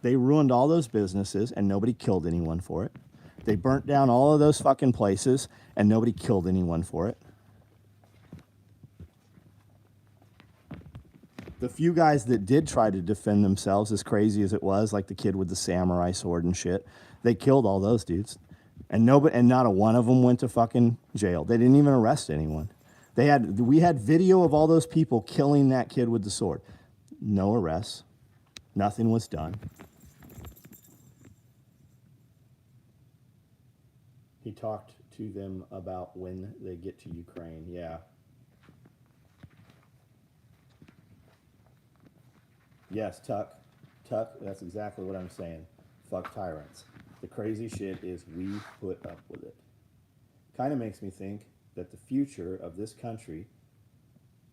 A: They ruined all those businesses and nobody killed anyone for it. They burnt down all of those fucking places and nobody killed anyone for it. The few guys that did try to defend themselves, as crazy as it was, like the kid with the samurai sword and shit, they killed all those dudes. And not a one of them went to fucking jail. They didn't even arrest anyone. We had video of all those people killing that kid with the sword. No arrests. Nothing was done. He talked to them about when they get to Ukraine. Yeah. Yes, Tuck, that's exactly what I'm saying. Fuck tyrants. The crazy shit is we put up with it. Kind of makes me think that the future of this country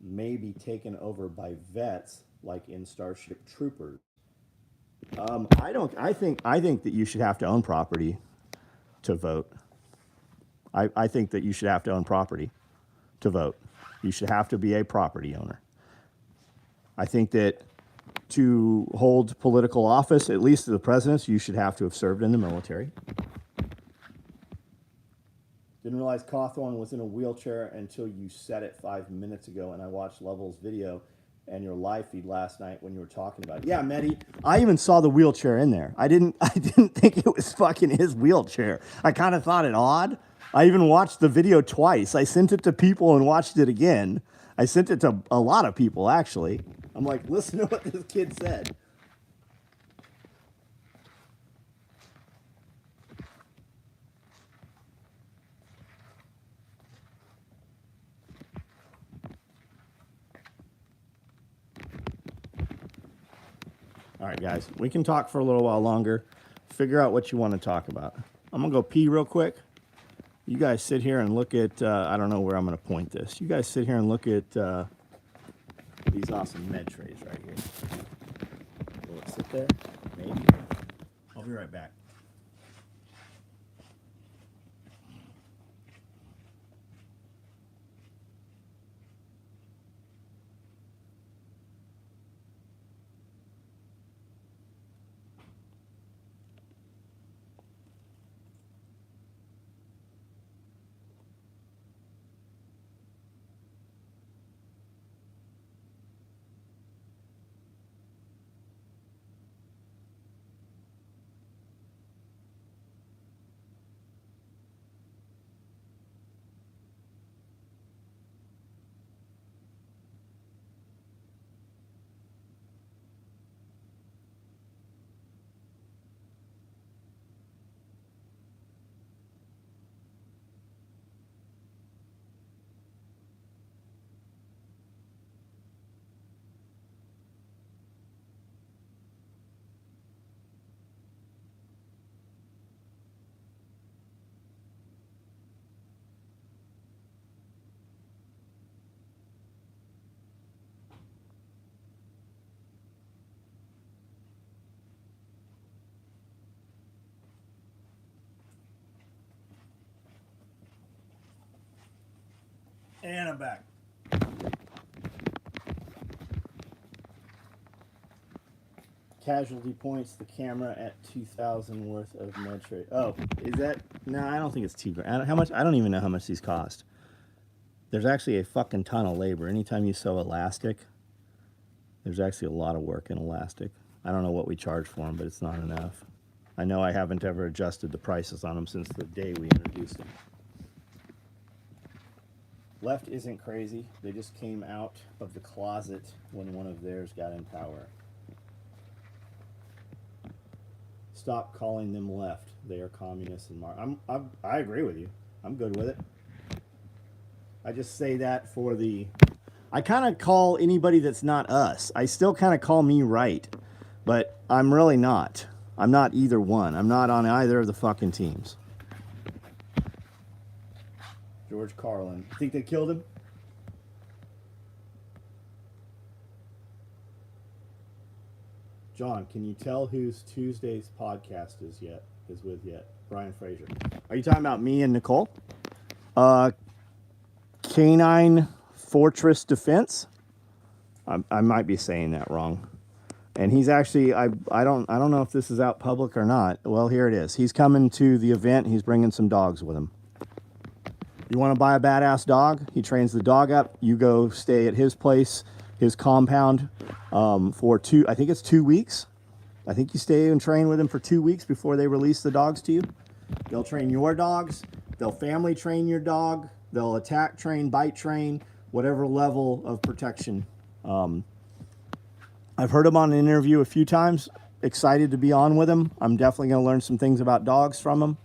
A: may be taken over by vets like in Starship Troopers. I think that you should have to own property to vote. I think that you should have to own property to vote. You should have to be a property owner. I think that to hold political office, at least to the presidents, you should have to have served in the military. Didn't realize Cawthorn was in a wheelchair until you said it 5 minutes ago, and I watched Lovell's video and your live feed last night when you were talking about it. Yeah, Mehdi, I even saw the wheelchair in there. I didn't think it was fucking his wheelchair. I kind of thought it odd. I even watched the video twice. I sent it to people and watched it again. I sent it to a lot of people, actually. I'm like, listen to what this kid said. All right, guys, we can talk for a little while longer. Figure out what you want to talk about. I'm going to go pee real quick. You guys sit here and look at, I don't know where I'm going to point this. You guys sit here and look at these awesome med trays right here. Will it sit there? Maybe. I'll be right back. And I'm back. Casualty points the camera at 2,000 worth of med trade. Oh, is that? No, I don't think it's $2,000. How much? I don't even know how much these cost. There's actually a fucking ton of labor. Anytime you sew elastic, there's actually a lot of work in elastic. I don't know what we charge for them, but it's not enough. I know I haven't ever adjusted the prices on them since the day we introduced them. Left isn't crazy. They just came out of the closet when one of theirs got in power. Stop calling them left. They are communists and I agree with you. I'm good with it. I just say that for the... I kind of call anybody that's not us. I still kind of call me right. But I'm really not. I'm not either one. I'm not on either of the fucking teams. George Carlin. You think they killed him? John, can you tell whose Tuesday's podcast is with yet? Brian Fraser. Are you talking about me and Nicole? Canine Fortress Defense. I might be saying that wrong. And he's actually, I don't know if this is out public or not. Well, here it is. He's coming to the event. He's bringing some dogs with him. You want to buy a badass dog? He trains the dog up. You go stay at his place, his compound, for I think it's 2 weeks. I think you stay and train with him for 2 weeks before they release the dogs to you. They'll train your dogs. They'll family train your dog. They'll attack train, bite train, whatever level of protection. I've heard him on an interview a few times. Excited to be on with him. I'm definitely going to learn some things about dogs from him.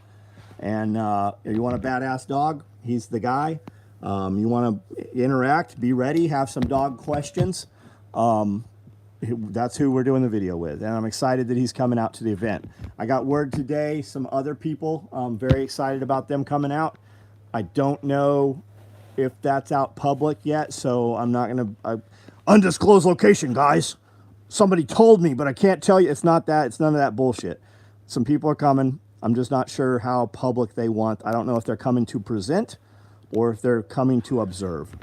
A: And if you want a badass dog, he's the guy. You want to interact, be ready, have some dog questions. That's who we're doing the video with. And I'm excited that he's coming out to the event. I got word today, some other people, I'm very excited about them coming out. I don't know if that's out public yet, so I'm not going to... Undisclosed location, guys. Somebody told me, but I can't tell you. It's not that. It's none of that bullshit. Some people are coming. I'm just not sure how public they want. I don't know if they're coming to present or if they're coming to observe.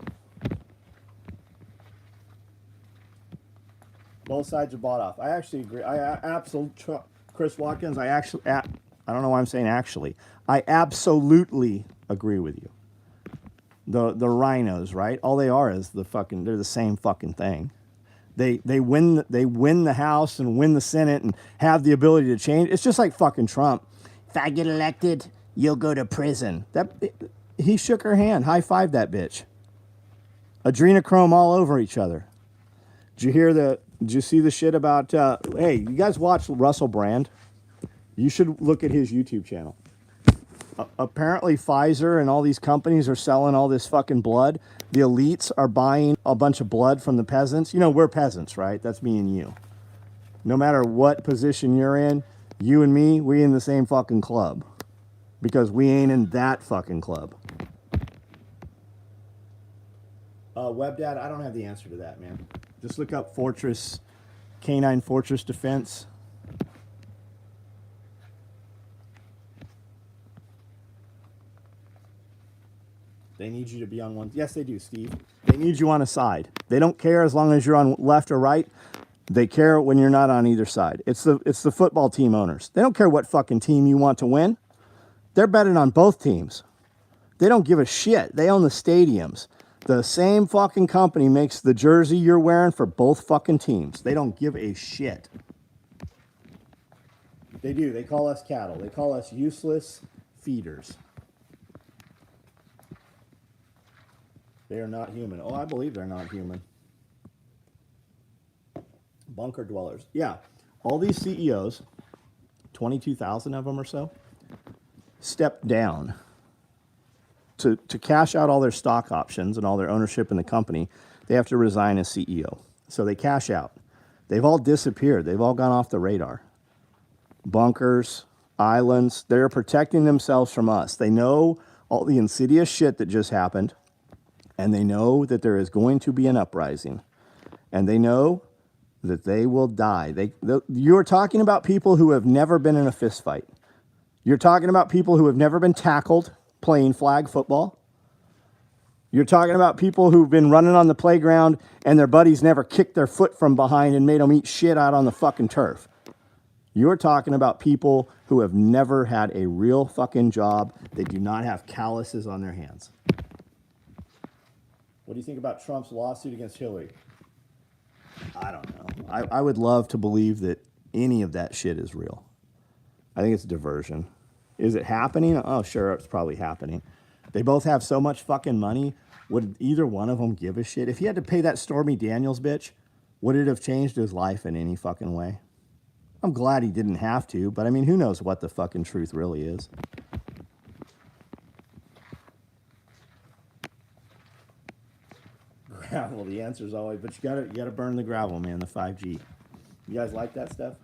A: Both sides are bought off. I actually agree. Chris Watkins, I don't know why I'm saying actually. I absolutely agree with you. The rhinos, right? All they are is they're the same fucking thing. They win the House and win the Senate and have the ability to change. It's just like fucking Trump. If I get elected, you'll go to prison. He shook her hand, high-fived that bitch. Adrenochrome all over each other. Did you see the shit about, hey, you guys watch Russell Brand? You should look at his YouTube channel. Apparently Pfizer and all these companies are selling all this fucking blood. The elites are buying a bunch of blood from the peasants. You know, we're peasants, right? That's me and you. No matter what position you're in, you and me, we in the same fucking club. Because we ain't in that fucking club. WebDad, I don't have the answer to that, man. Just look up Canine Fortress Defense. They need you to be on one. Yes, they do, Steve. They need you on a side. They don't care as long as you're on left or right. They care when you're not on either side. It's the football team owners. They don't care what fucking team you want to win. They're betting on both teams. They don't give a shit. They own the stadiums. The same fucking company makes the jersey you're wearing for both fucking teams. They don't give a shit. They do. They call us cattle. They call us useless feeders. They are not human. Oh, I believe they're not human. Bunker dwellers. Yeah. All these CEOs, 22,000 of them or so, stepped down to cash out all their stock options and all their ownership in the company. They have to resign as CEO. So they cash out. They've all disappeared. They've all gone off the radar. Bunkers, islands, they're protecting themselves from us. They know all the insidious shit that just happened. And they know that there is going to be an uprising. And they know that they will die. You're talking about people who have never been in a fist fight. You're talking about people who have never been tackled playing flag football. You're talking about people who've been running on the playground and their buddies never kicked their foot from behind and made them eat shit out on the fucking turf. You're talking about people who have never had a real fucking job. They do not have calluses on their hands. What do you think about Trump's lawsuit against Hillary? I don't know. I would love to believe that any of that shit is real. I think it's a diversion. Is it happening? Oh, sure, it's probably happening. They both have so much fucking money. Would either one of them give a shit? If he had to pay that Stormy Daniels bitch, would it have changed his life in any fucking way? I'm glad he didn't have to, but I mean, who knows what the fucking truth really is? Gravel, the answer is always, but you gotta burn the gravel, man, the 5G. You guys like that stuff?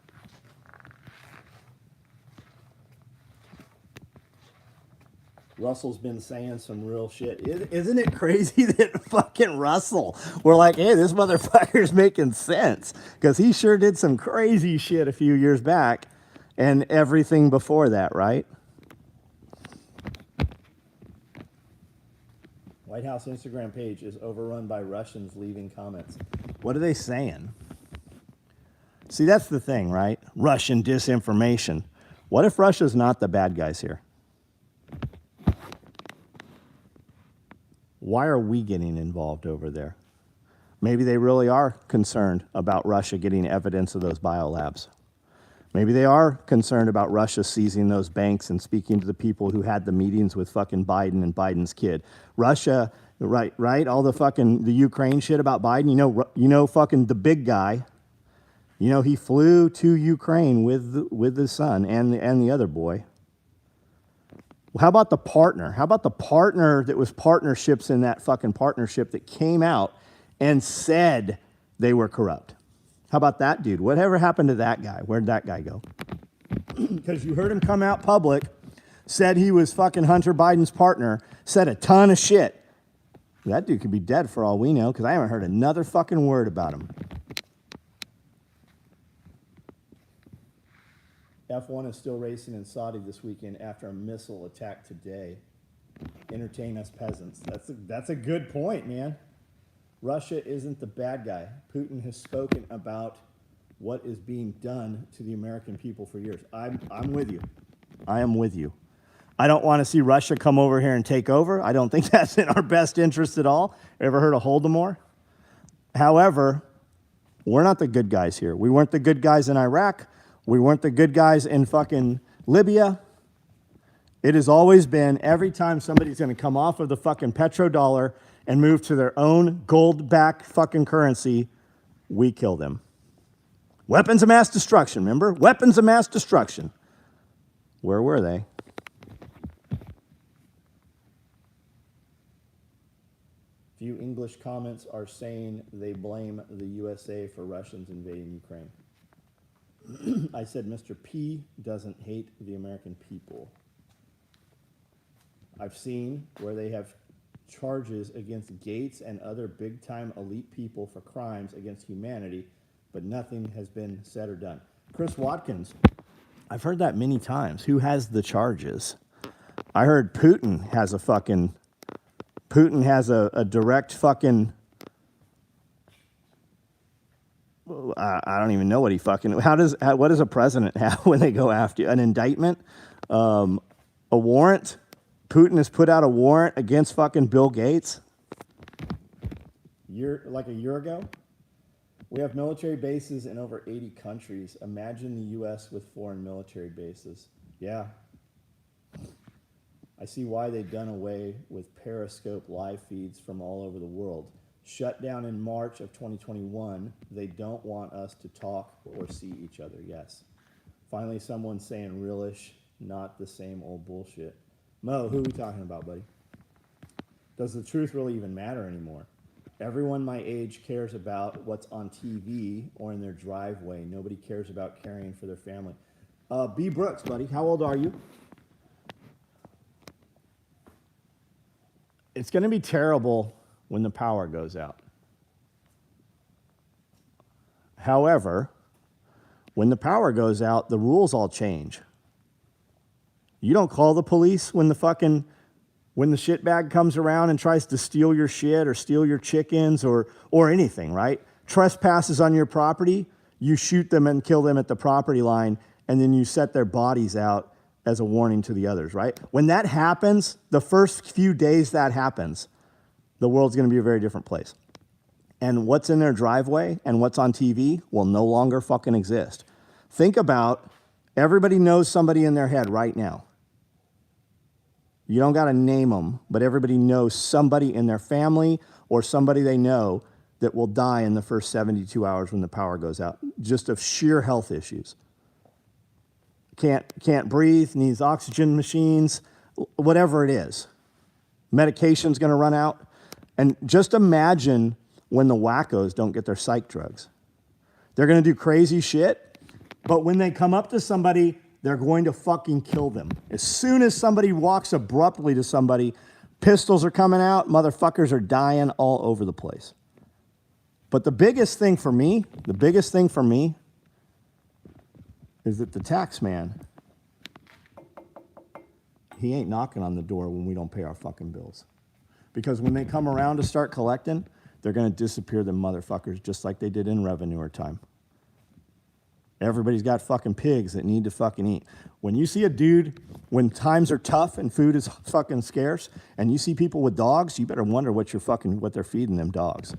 A: Russell's been saying some real shit. Isn't it crazy that fucking Russell, we're like, hey, this motherfucker's making sense. Because he sure did some crazy shit a few years back and everything before that, right? White House Instagram page is overrun by Russians leaving comments. What are they saying? See, that's the thing, right? Russian disinformation. What if Russia's not the bad guys here? Why are we getting involved over there? Maybe they really are concerned about Russia getting evidence of those biolabs. Maybe they are concerned about Russia seizing those banks and speaking to the people who had the meetings with fucking Biden and Biden's kid. Russia, right? All the fucking, the Ukraine shit about Biden, you know fucking the big guy. You know, he flew to Ukraine with his son and the other boy. How about the partner? How about the partner that was partnerships in that fucking partnership that came out and said they were corrupt? How about that dude? Whatever happened to that guy? Where'd that guy go? Because you heard him come out public, said he was fucking Hunter Biden's partner, said a ton of shit. That dude could be dead for all we know, because I haven't heard another fucking word about him. F1 is still racing in Saudi this weekend after a missile attack today. Entertain us peasants. That's a good point, man. Russia isn't the bad guy. Putin has spoken about what is being done to the American people for years. I'm with you. I am with you. I don't want to see Russia come over here and take over. I don't think that's in our best interest at all. Ever heard of Holodomor? However, we're not the good guys here. We weren't the good guys in Iraq. We weren't the good guys in fucking Libya. It has always been every time somebody's going to come off of the fucking petrodollar and move to their own gold-backed fucking currency, we kill them. Weapons of mass destruction, remember? Weapons of mass destruction. Where were they? Few English comments are saying they blame the USA for Russians invading Ukraine. I said Mr. P doesn't hate the American people. I've seen where they have charges against Gates and other big-time elite people for crimes against humanity, but nothing has been said or done. Chris Watkins, I've heard that many times. Who has the charges? I heard Putin has a direct fucking, I don't even know what he fucking, what does a president have when they go after you? An indictment? A warrant? Putin has put out a warrant against fucking Bill Gates? Like a year ago? We have military bases in over 80 countries. Imagine the U.S. with foreign military bases. Yeah. I see why they've done away with Periscope live feeds from all over the world. Shut down in March of 2021. They don't want us to talk or see each other. Yes. Finally, someone saying realish, not the same old bullshit. Mo, who are we talking about, buddy? Does the truth really even matter anymore? Everyone my age cares about what's on TV or in their driveway. Nobody cares about caring for their family. B. Brooks, buddy, how old are you? It's going to be terrible when the power goes out. However, when the power goes out, the rules all change. You don't call the police when the fucking When the shitbag comes around and tries to steal your shit or steal your chickens or anything, right? Trespasses on your property, you shoot them and kill them at the property line, and then you set their bodies out as a warning to the others, right? When that happens, the first few days that happens, the world's going to be a very different place. And what's in their driveway and what's on TV will no longer fucking exist. Think about, everybody knows somebody in their head right now. You don't got to name them, but everybody knows somebody in their family or somebody they know that will die in the first 72 hours when the power goes out, just of sheer health issues. Can't breathe, needs oxygen machines, whatever it is. Medication's going to run out. And just imagine when the wackos don't get their psych drugs. They're going to do crazy shit, but when they come up to somebody, they're going to fucking kill them. As soon as somebody walks abruptly to somebody, pistols are coming out, motherfuckers are dying all over the place. But the biggest thing for me is that the tax man, he ain't knocking on the door when we don't pay our fucking bills. Because when they come around to start collecting, they're going to disappear them motherfuckers just like they did in revenue or time. Everybody's got fucking pigs that need to fucking eat. When you see a dude, when times are tough and food is fucking scarce, and you see people with dogs, you better wonder what they're feeding them dogs.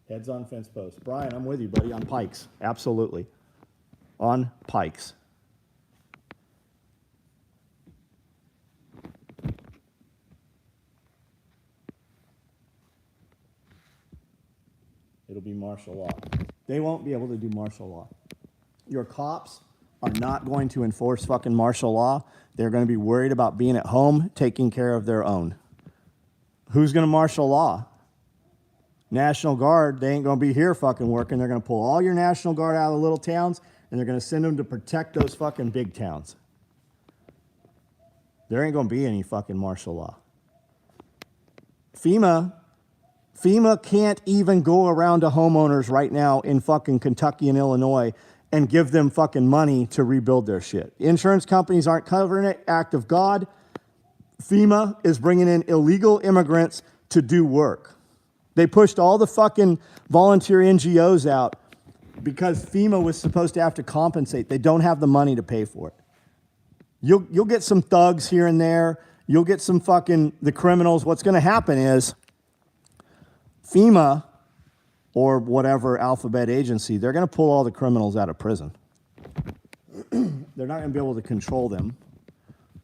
A: Heads on fence posts. Brian, I'm with you, buddy, on pikes. Absolutely. On pikes. It'll be martial law. They won't be able to do martial law. Your cops are not going to enforce fucking martial law. They're going to be worried about being at home, taking care of their own. Who's going to martial law? National Guard, they ain't going to be here fucking working. They're going to pull all your National Guard out of the little towns, and they're going to send them to protect those fucking big towns. There ain't going to be any fucking martial law. FEMA can't even go around to homeowners right now in fucking Kentucky and Illinois and give them fucking money to rebuild their shit. Insurance companies aren't covering it. Act of God. FEMA is bringing in illegal immigrants to do work. They pushed all the fucking volunteer NGOs out because FEMA was supposed to have to compensate. They don't have the money to pay for it. You'll get some thugs here and there. You'll get some fucking the criminals. What's going to happen is FEMA or whatever alphabet agency, they're going to pull all the criminals out of prison. They're not going to be able to control them.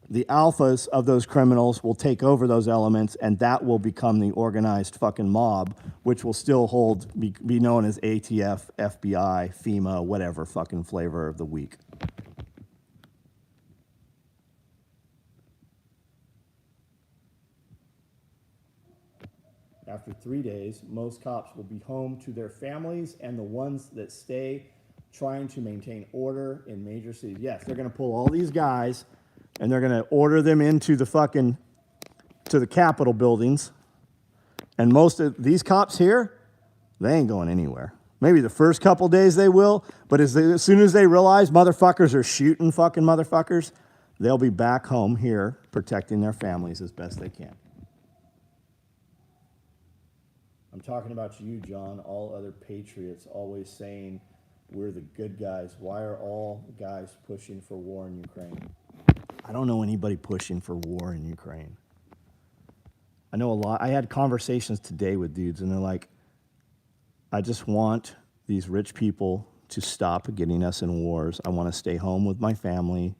A: The alphas of those criminals will take over those elements, and that will become the organized fucking mob, which will still be known as ATF, FBI, FEMA, whatever fucking flavor of the week. After 3 days, most cops will be home to their families and the ones that stay trying to maintain order in major cities. Yes, they're going to pull all these guys and they're going to order them into the fucking, to the Capitol buildings. And most of these cops here, they ain't going anywhere. Maybe the first couple days they will, but as soon as they realize motherfuckers are shooting fucking motherfuckers, they'll be back home here protecting their families as best they can. I'm talking about you, John, all other patriots always saying we're the good guys. Why are all guys pushing for war in Ukraine? I don't know anybody pushing for war in Ukraine. I know a lot. I had conversations today with dudes, and they're like, I just want these rich people to stop getting us in wars. I want to stay home with my family.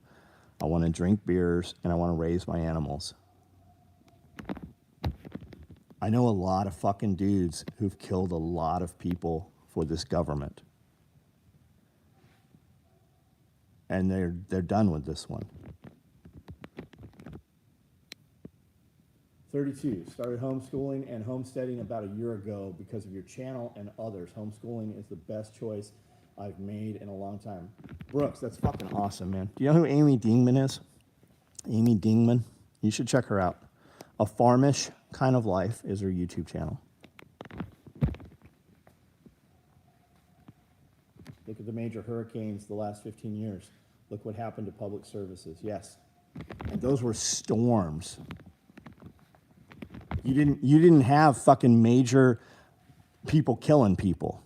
A: I want to drink beers, and I want to raise my animals. I know a lot of fucking dudes who've killed a lot of people for this government. And they're done with this one. 32, started homeschooling and homesteading about a year ago because of your channel and others. Homeschooling is the best choice I've made in a long time. Brooks, that's fucking awesome, man. Do you know who Amy Dingman is? Amy Dingman? You should check her out. A Farmish Kind of Life is her YouTube channel. Look at the major hurricanes the last 15 years. Look what happened to public services. Yes, And those were storms. You didn't have fucking major people killing people.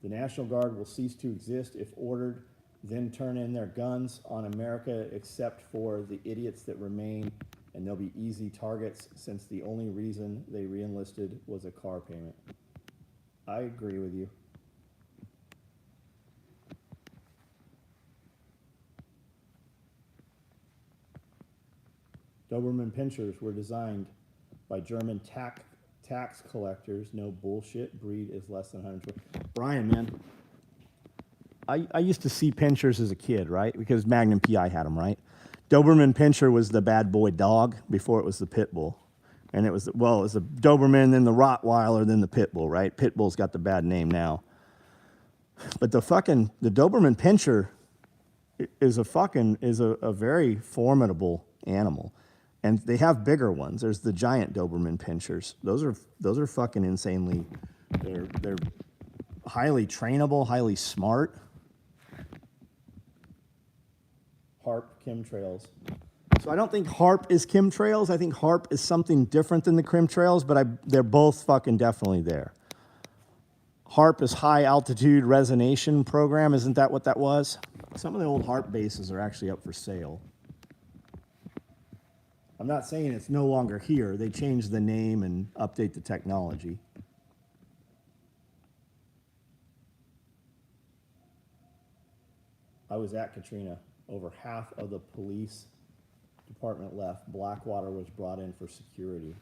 A: The National Guard will cease to exist if ordered, then turn in their guns on America except for the idiots that remain, and they'll be easy targets since the only reason they re-enlisted was a car payment. I agree with you. Doberman Pinschers were designed by German tax collectors. No bullshit. Breed is less than 120. Brian, man, I used to see Pinschers as a kid, right? Because Magnum PI had them, right? Doberman Pinscher was the bad boy dog before it was the pit bull. And it was, well, it was the Doberman, then the Rottweiler, then the pit bull, right? Pit bull's got the bad name now. But the Doberman Pinscher is a very formidable animal. And they have bigger ones. There's the giant Doberman Pinschers. Those are fucking insanely, they're highly trainable, highly smart. Harp chemtrails. So I don't think Harp is chemtrails. I think Harp is something different than the chemtrails, but they're both fucking definitely there. Harp is high altitude resonation program. Isn't that what that was? Some of the old Harp bases are actually up for sale. I'm not saying it's no longer here. They changed the name and update the technology. I was at Katrina. Over half of the police department left. Blackwater was brought in for security.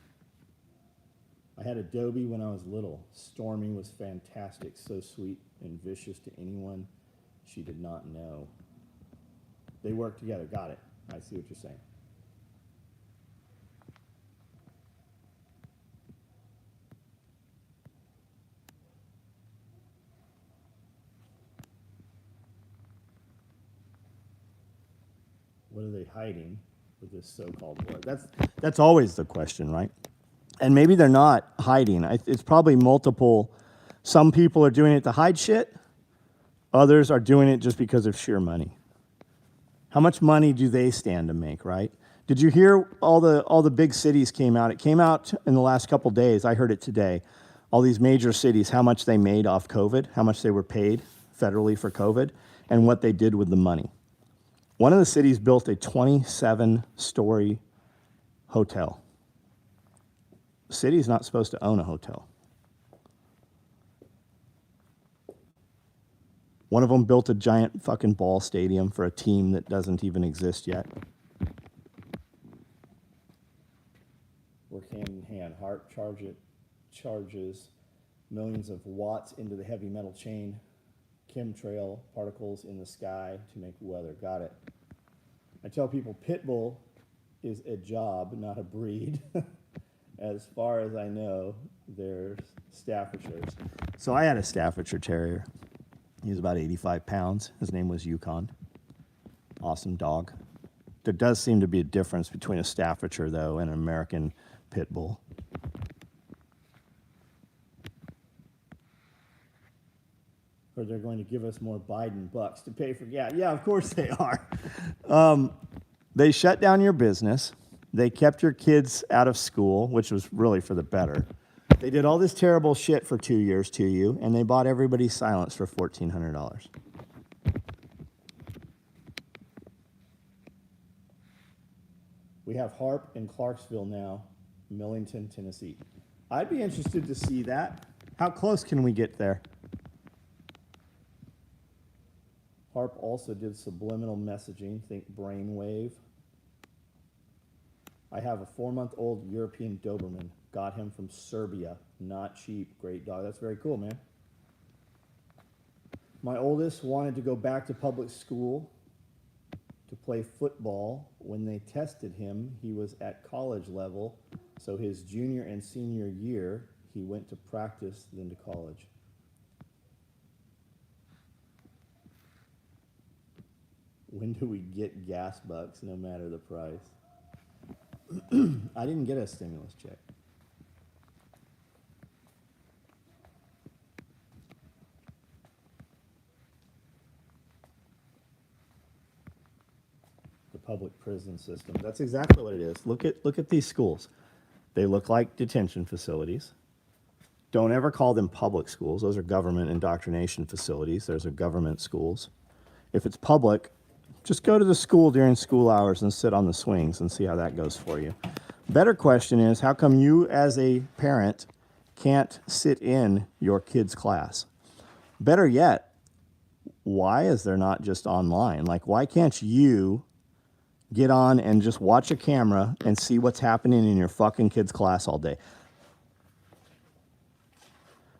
A: I had Adobe when I was little. Stormy was fantastic, so sweet and vicious to anyone she did not know. They work together. Got it. I see what you're saying. What are they hiding with this so-called war? That's always the question, right? And maybe they're not hiding. It's probably multiple. Some people are doing it to hide shit. Others are doing it just because of sheer money. How much money do they stand to make, right? Did you hear all the big cities came out? It came out in the last couple days. I heard it today. All these major cities, how much they made off COVID, how much they were paid federally for COVID, and what they did with the money. One of the cities built a 27-story hotel. The city's not supposed to own a hotel. One of them built a giant fucking ball stadium for a team that doesn't even exist yet. Work hand in hand. Harp charges millions of watts into the heavy metal chain. Chemtrail particles in the sky to make weather. Got it. I tell people Pitbull is a job, not a breed. As far as I know, they're Staffordshires. So I had a Staffordshire Terrier. He was about 85 pounds. His name was Yukon. Awesome dog. There does seem to be a difference between a Staffordshire, though, and an American Pit Bull. Or they're going to give us more Biden bucks to pay for gas. Yeah, of course they are. They shut down your business. They kept your kids out of school, which was really for the better. They did all this terrible shit for 2 years to you, and they bought everybody's silence for $1,400. We have Harp in Clarksville now, Millington, Tennessee. I'd be interested to see that. How close can we get there? Harp also did subliminal messaging, think brainwave. I have a 4-month-old European Doberman. Got him from Serbia. Not cheap. Great dog. That's very cool, man. My oldest wanted to go back to public school to play football. When they tested him, he was at college level. So his junior and senior year, he went to practice, then to college. When do we get gas bucks, no matter the price? I didn't get a stimulus check. public prison system. That's exactly what it is. Look at these schools. They look like detention facilities. Don't ever call them public schools. Those are government indoctrination facilities. Those are government schools. If it's public, just go to the school during school hours and sit on the swings and see how that goes for you. Better question is, how come you as a parent can't sit in your kid's class? Better yet, why is there not just online? Like, why can't you get on and just watch a camera and see what's happening in your fucking kid's class all day?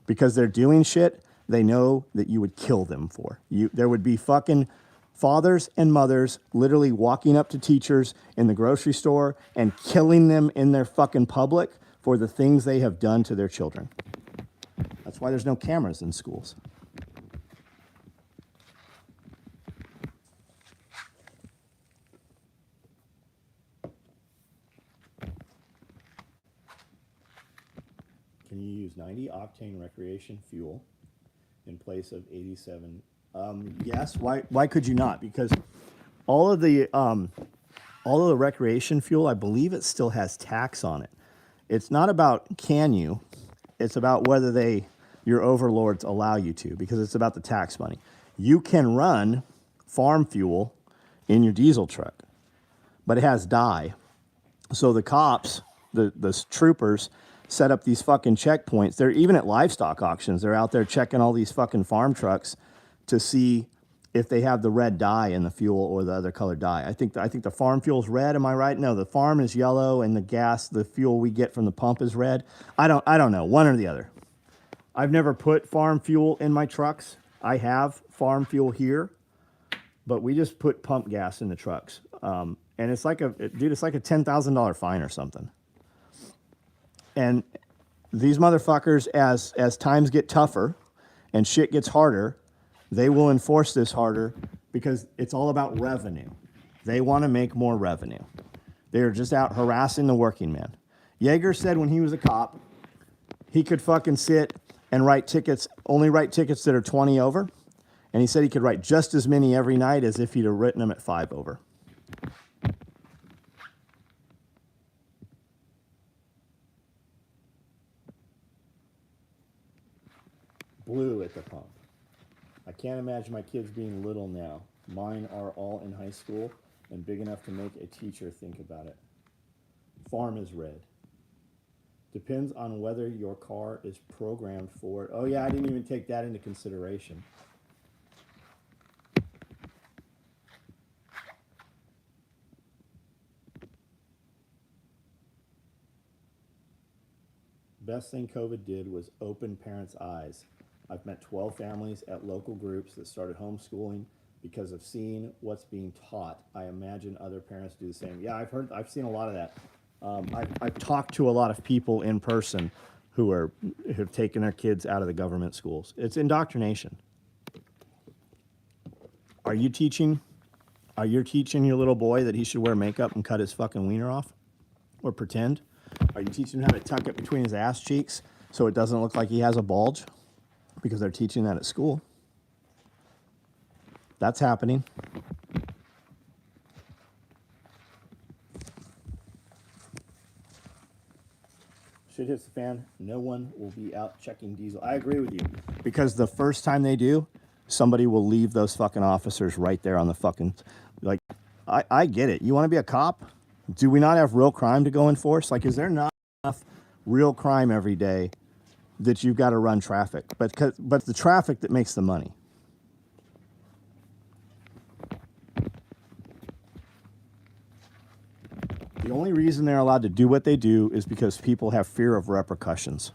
A: Because they're doing shit they know that you would kill them for. There would be fucking fathers and mothers literally walking up to teachers in the grocery store and killing them in their fucking public for the things they have done to their children. That's why there's no cameras in schools. Can you use 90 octane recreation fuel in place of 87? Yes. Why could you not? Because all of the recreation fuel, I believe it still has tax on it. It's not about can you, it's about whether your overlords allow you to, because it's about the tax money. You can run farm fuel in your diesel truck, but it has dye. So the cops, the troopers, set up these fucking checkpoints. They're even at livestock auctions. They're out there checking all these fucking farm trucks to see if they have the red dye in the fuel or the other color dye. I think the farm fuel's red. Am I right? No, the farm is yellow and the fuel we get from the pump is red. I don't know, one or the other. I've never put farm fuel in my trucks. I have farm fuel here, but we just put pump gas in the trucks. And it's like a $10,000 fine or something. And these motherfuckers, as times get tougher and shit gets harder, they will enforce this harder because it's all about revenue. They want to make more revenue. They are just out harassing the working man. Yeager said when he was a cop, he could fucking sit and only write tickets that are 20 over. And he said he could write just as many every night as if he'd have written them at 5 over. Blue at the pump. I can't imagine my kids being little now. Mine are all in high school and big enough to make a teacher think about it. Farm is red. Depends on whether your car is programmed for it. Oh yeah, I didn't even take that into consideration. Best thing COVID did was open parents' eyes. I've met 12 families at local groups that started homeschooling because of seeing what's being taught. I imagine other parents do the same. Yeah, I've seen a lot of that. I've talked to a lot of people in person who have taken their kids out of the government schools. It's indoctrination. Are you teaching your little boy that he should wear makeup and cut his fucking wiener off? Or pretend? Are you teaching him how to tuck it between his ass cheeks so it doesn't look like he has a bulge? Because they're teaching that at school. That's happening. Shit hits the fan, no one will be out checking diesel. I agree with you. Because the first time they do, somebody will leave those fucking officers right there on the fucking... Like, I get it. You want to be a cop? Do we not have real crime to go enforce? Like, is there not enough real crime every day that you've got to run traffic? But the traffic that makes the money. The only reason they're allowed to do what they do is because people have fear of repercussions.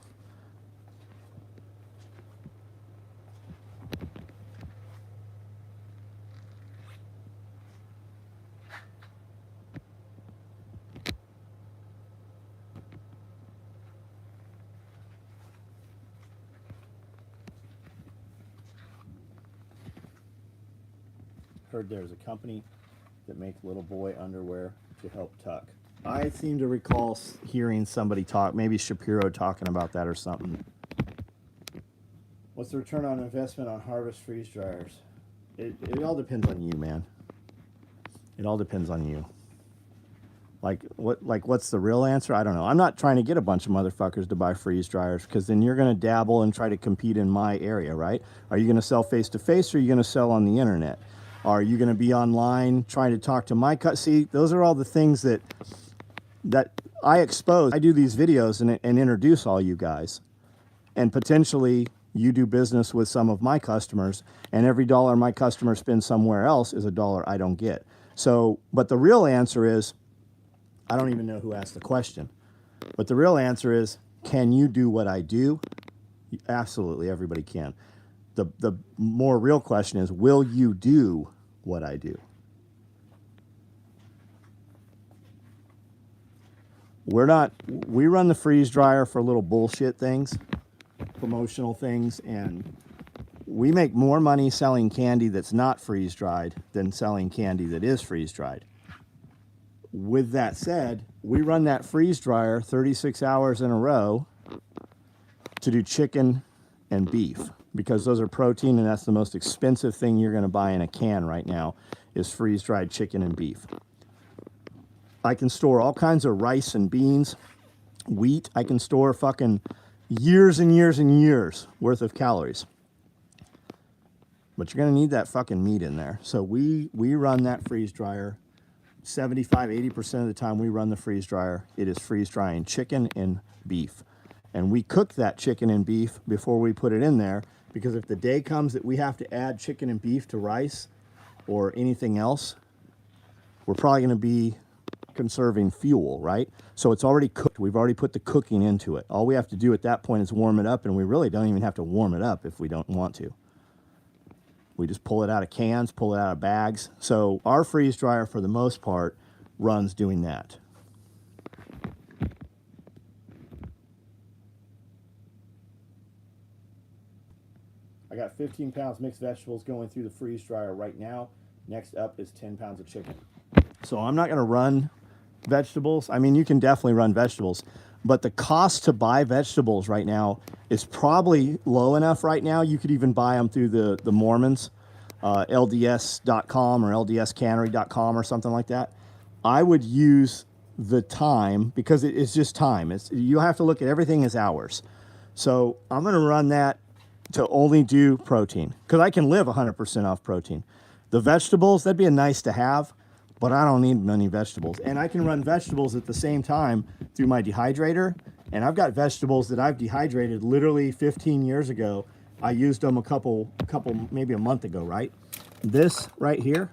A: Heard there's a company that makes little boy underwear to help tuck. I seem to recall hearing somebody talk, maybe Shapiro talking about that or something. What's the return on investment on Harvest freeze dryers? It all depends on you, man. It all depends on you. What's the real answer? I don't know. I'm not trying to get a bunch of motherfuckers to buy freeze dryers, because then you're going to dabble and try to compete in my area, right? Are you going to sell face to face, or are you going to sell on the internet? Are you going to be online trying to talk to my See, those are all the things that I expose. I do these videos and introduce all you guys, and potentially you do business with some of my customers, and every dollar my customer spends somewhere else is a dollar I don't get. So, but the real answer is, I don't even know who asked the question, but the real answer is, can you do what I do? Absolutely, everybody can. The more real question is, will you do what I do? We run the freeze dryer for little bullshit things, promotional things, and we make more money selling candy that's not freeze dried than selling candy that is freeze dried. With that said, we run that freeze dryer 36 hours in a row to do chicken and beef, because those are protein, and that's the most expensive thing you're going to buy in a can right now is freeze dried chicken and beef. I can store all kinds of rice and beans, wheat. I can store fucking years and years and years worth of calories. But you're going to need that fucking meat in there. So we run that freeze dryer 75–80% of the time. We run the freeze dryer, it is freeze drying chicken and beef. And we cook that chicken and beef before we put it in there, because if the day comes that we have to add chicken and beef to rice or anything else, we're probably going to be conserving fuel, right? So it's already cooked. We've already put the cooking into it. All we have to do at that point is warm it up, and we really don't even have to warm it up if we don't want to. We just pull it out of cans, pull it out of bags. So our freeze dryer, for the most part, runs doing that. I got 15 pounds mixed vegetables going through the freeze dryer right now. Next up is 10 pounds of chicken. So I'm not going to run vegetables. I mean, you can definitely run vegetables, but the cost to buy vegetables right now is probably low enough right now. You could even buy them through the Mormons, LDS.com or LDScannery.com or something like that. I would use the time, because it's just time. You have to look at everything as hours. So I'm going to run that to only do protein, because I can live 100% off protein. The vegetables, that'd be a nice to have, but I don't need many vegetables. And I can run vegetables at the same time through my dehydrator. And I've got vegetables that I've dehydrated literally 15 years ago. I used them a couple, maybe a month ago, right? This right here,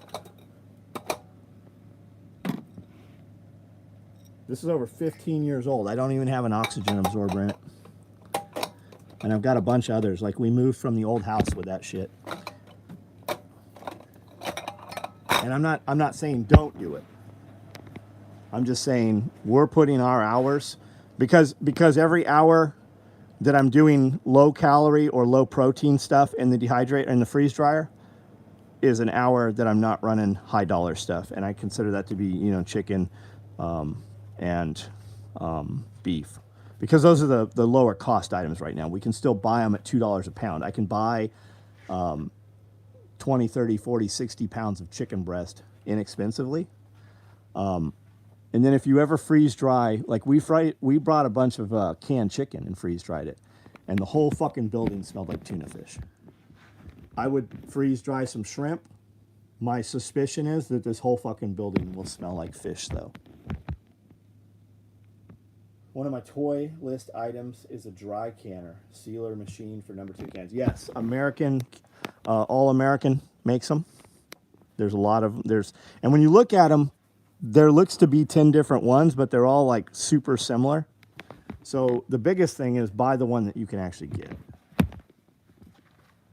A: this is over 15 years old. I don't even have an oxygen absorber in it. And I've got a bunch of others. Like, we moved from the old house with that shit. And I'm not saying don't do it. I'm just saying we're putting our hours, because every hour that I'm doing low calorie or low protein stuff in the dehydrator and the freeze dryer is an hour that I'm not running high dollar stuff. And I consider that to be, you know, chicken and beef, because those are the lower cost items right now. We can still buy them at $2 a pound. I can buy 20, 30, 40, 60 pounds of chicken breast inexpensively. And then if you ever freeze dry, like we brought a bunch of canned chicken and freeze dried it, and the whole fucking building smelled like tuna fish. I would freeze dry some shrimp. My suspicion is that this whole fucking building will smell like fish, though. One of my toy list items is a dry canner sealer machine for number 2 cans. Yes, American, All American makes them. There's a lot of, and when you look at them, there looks to be 10 different ones, but they're all like super similar. So the biggest thing is buy the one that you can actually get.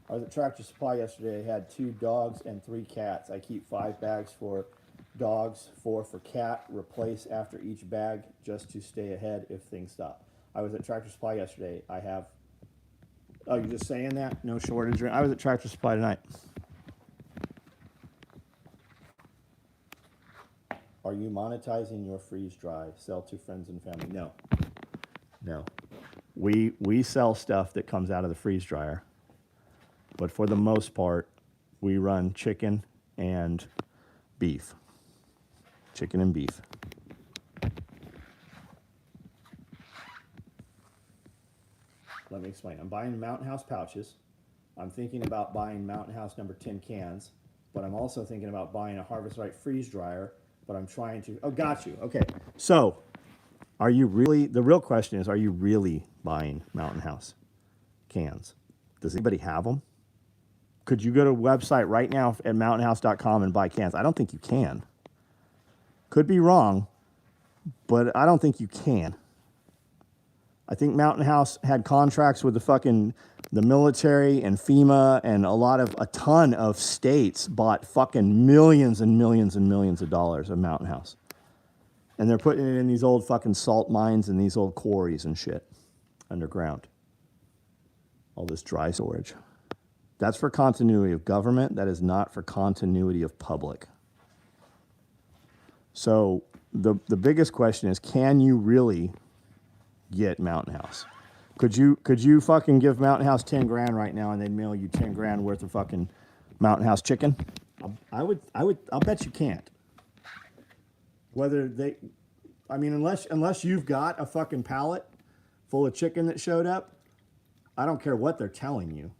A: I was at Tractor Supply yesterday. I had 2 dogs and 3 cats. I keep 5 bags for dogs, 4 for cat. Replace after each bag just to stay ahead if things stop. I was at Tractor Supply yesterday. I have, oh, you're just saying that? No shortage? I was at Tractor Supply tonight. Are you monetizing your freeze dry? Sell to friends and family? No. No. We sell stuff that comes out of the freeze dryer. But for the most part, we run chicken and beef. chicken and beef. Let me explain. I'm buying Mountain House pouches. I'm thinking about buying Mountain House number 10 cans, but I'm also thinking about buying a Harvest Right freeze dryer, but I'm trying to, oh, got you. Okay. So are you really, the real question is, are you really buying Mountain House cans? Does anybody have them? Could you go to a website right now at mountainhouse.com and buy cans? I don't think you can. Could be wrong, but I don't think you can. I think Mountain House had contracts with the military and FEMA, and a ton of states bought fucking millions and millions and millions of dollars of Mountain House. And they're putting it in these old fucking salt mines and these old quarries and shit underground. All this dry storage. That's for continuity of government. That is not for continuity of public. So the biggest question is, can you really get Mountain House? Could you fucking give Mountain House 10 grand right now and they'd mail you 10 grand worth of fucking Mountain House chicken? I'll bet you can't. Unless you've got a fucking pallet full of chicken that showed up, I don't care what they're telling you.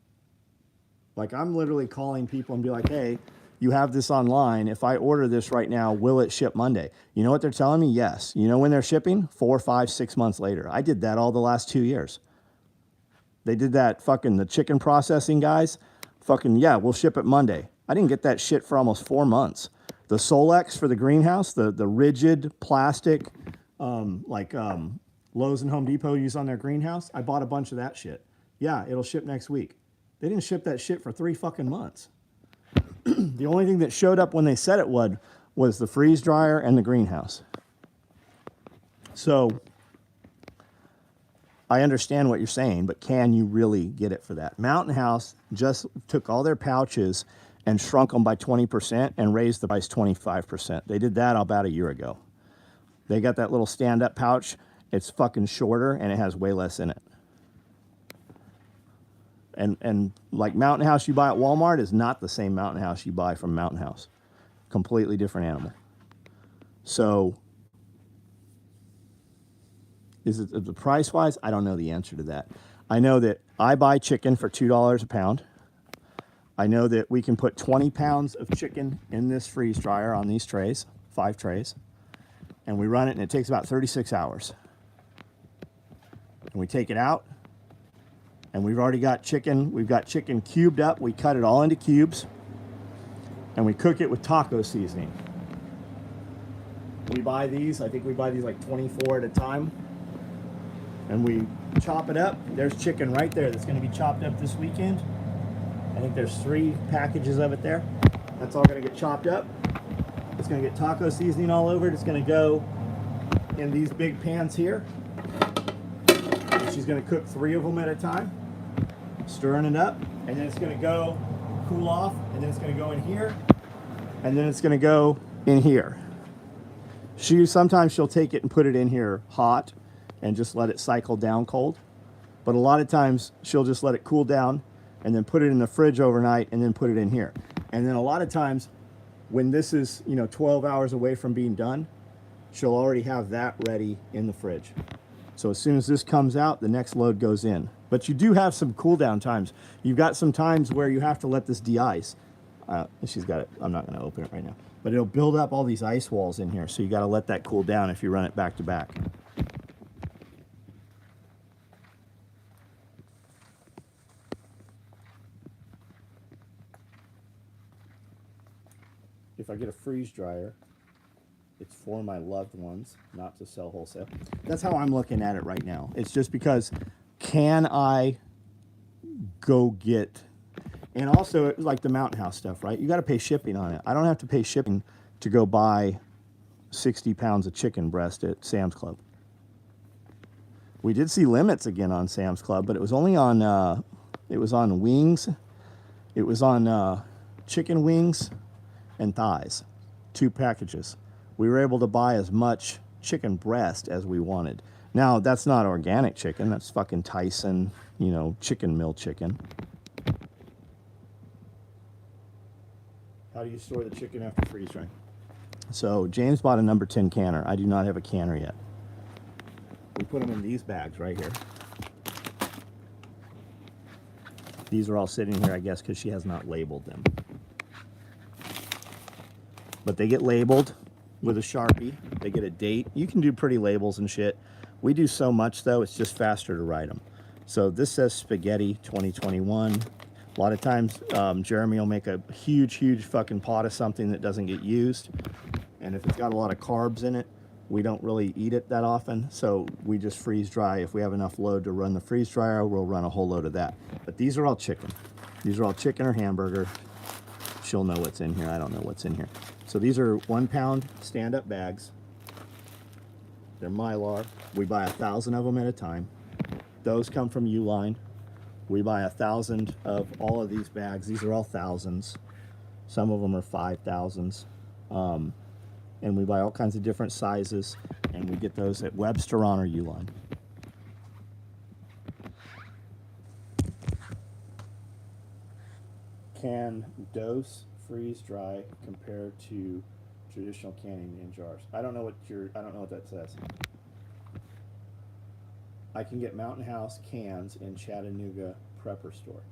A: Like, I'm literally calling people and be like, hey, you have this online. If I order this right now, will it ship Monday? You know what they're telling me? Yes. You know when they're shipping? 4, 5, 6 months later. I did that all the last 2 years. They did that the chicken processing guys. Yeah, we'll ship it Monday. I didn't get that shit for almost 4 months. The Solex for the greenhouse, the rigid plastic, Lowe's and Home Depot use on their greenhouse, I bought a bunch of that shit. Yeah, it'll ship next week. They didn't ship that shit for 3 fucking months. The only thing that showed up when they said it would was the freeze dryer and the greenhouse. So I understand what you're saying, but can you really get it for that? Mountain House just took all their pouches and shrunk them by 20% and raised the price 25%. They did that about a year ago. They got that little stand-up pouch. It's fucking shorter and it has way less in it. And like Mountain House you buy at Walmart is not the same Mountain House you buy from Mountain House. Completely different animal. So, is it the price wise? I don't know the answer to that. I know that I buy chicken for $2 a pound. I know that we can put 20 pounds of chicken in this freeze dryer on these trays, 5 trays, and we run it, and it takes about 36 hours. And we take it out. And we've already got chicken. We've got chicken cubed up. We cut it all into cubes. And we cook it with taco seasoning. We buy these. I think we buy these like 24 at a time. And we chop it up. There's chicken right there that's going to be chopped up this weekend. I think there's 3 packages of it there. That's all going to get chopped up. It's going to get taco seasoning all over it. It's going to go in these big pans here. And she's going to cook 3 of them at a time. Stirring it up, and then it's going to go cool off, and then it's going to go in here, and then it's going to go in here. Sometimes she'll take it and put it in here hot and just let it cycle down cold, but a lot of times she'll just let it cool down and then put it in the fridge overnight and then put it in here. And then a lot of times when this is 12 hours away from being done, she'll already have that ready in the fridge. So as soon as this comes out, the next load goes in. But you do have some cool down times. You've got some times where you have to let this de-ice. She's got it. I'm not going to open it right now. But it'll build up all these ice walls in here. So you got to let that cool down if you run it back to back. If I get a freeze dryer, it's for my loved ones, not to sell wholesale. That's how I'm looking at it right now. It's just because, can I go get, and also like the Mountain House stuff, right? You got to pay shipping on it. I don't have to pay shipping to go buy 60 pounds of chicken breast at Sam's Club. We did see limits again on Sam's Club, but it was only on, it was on wings. It was on chicken wings and thighs, 2 packages. We were able to buy as much chicken breast as we wanted. Now, that's not organic chicken. That's fucking Tyson, chicken mill chicken. How do you store the chicken after freeze drying? So James bought a number 10 canner. I do not have a canner yet. We put them in these bags right here. These are all sitting here, I guess, because she has not labeled them. But they get labeled with a Sharpie. They get a date. You can do pretty labels and shit. We do so much, though, it's just faster to write them. So this says Spaghetti 2021. A lot of times, Jeremy will make a huge, huge fucking pot of something that doesn't get used. And if it's got a lot of carbs in it, we don't really eat it that often. So we just freeze dry. If we have enough load to run the freeze dryer, we'll run a whole load of that. But these are all chicken. These are all chicken or hamburger. She'll know what's in here. I don't know what's in here. So these are 1 pound stand-up bags. They're Mylar. We buy 1,000 of them at a time. Those come from Uline. We buy 1,000 of all of these bags. These are all thousands. Some of them are 5,000s. And we buy all kinds of different sizes, and we get those at Websteron or Uline. Can dose freeze dry compared to traditional canning in jars? I don't know what that says. I can get Mountain House cans in Chattanooga prepper store.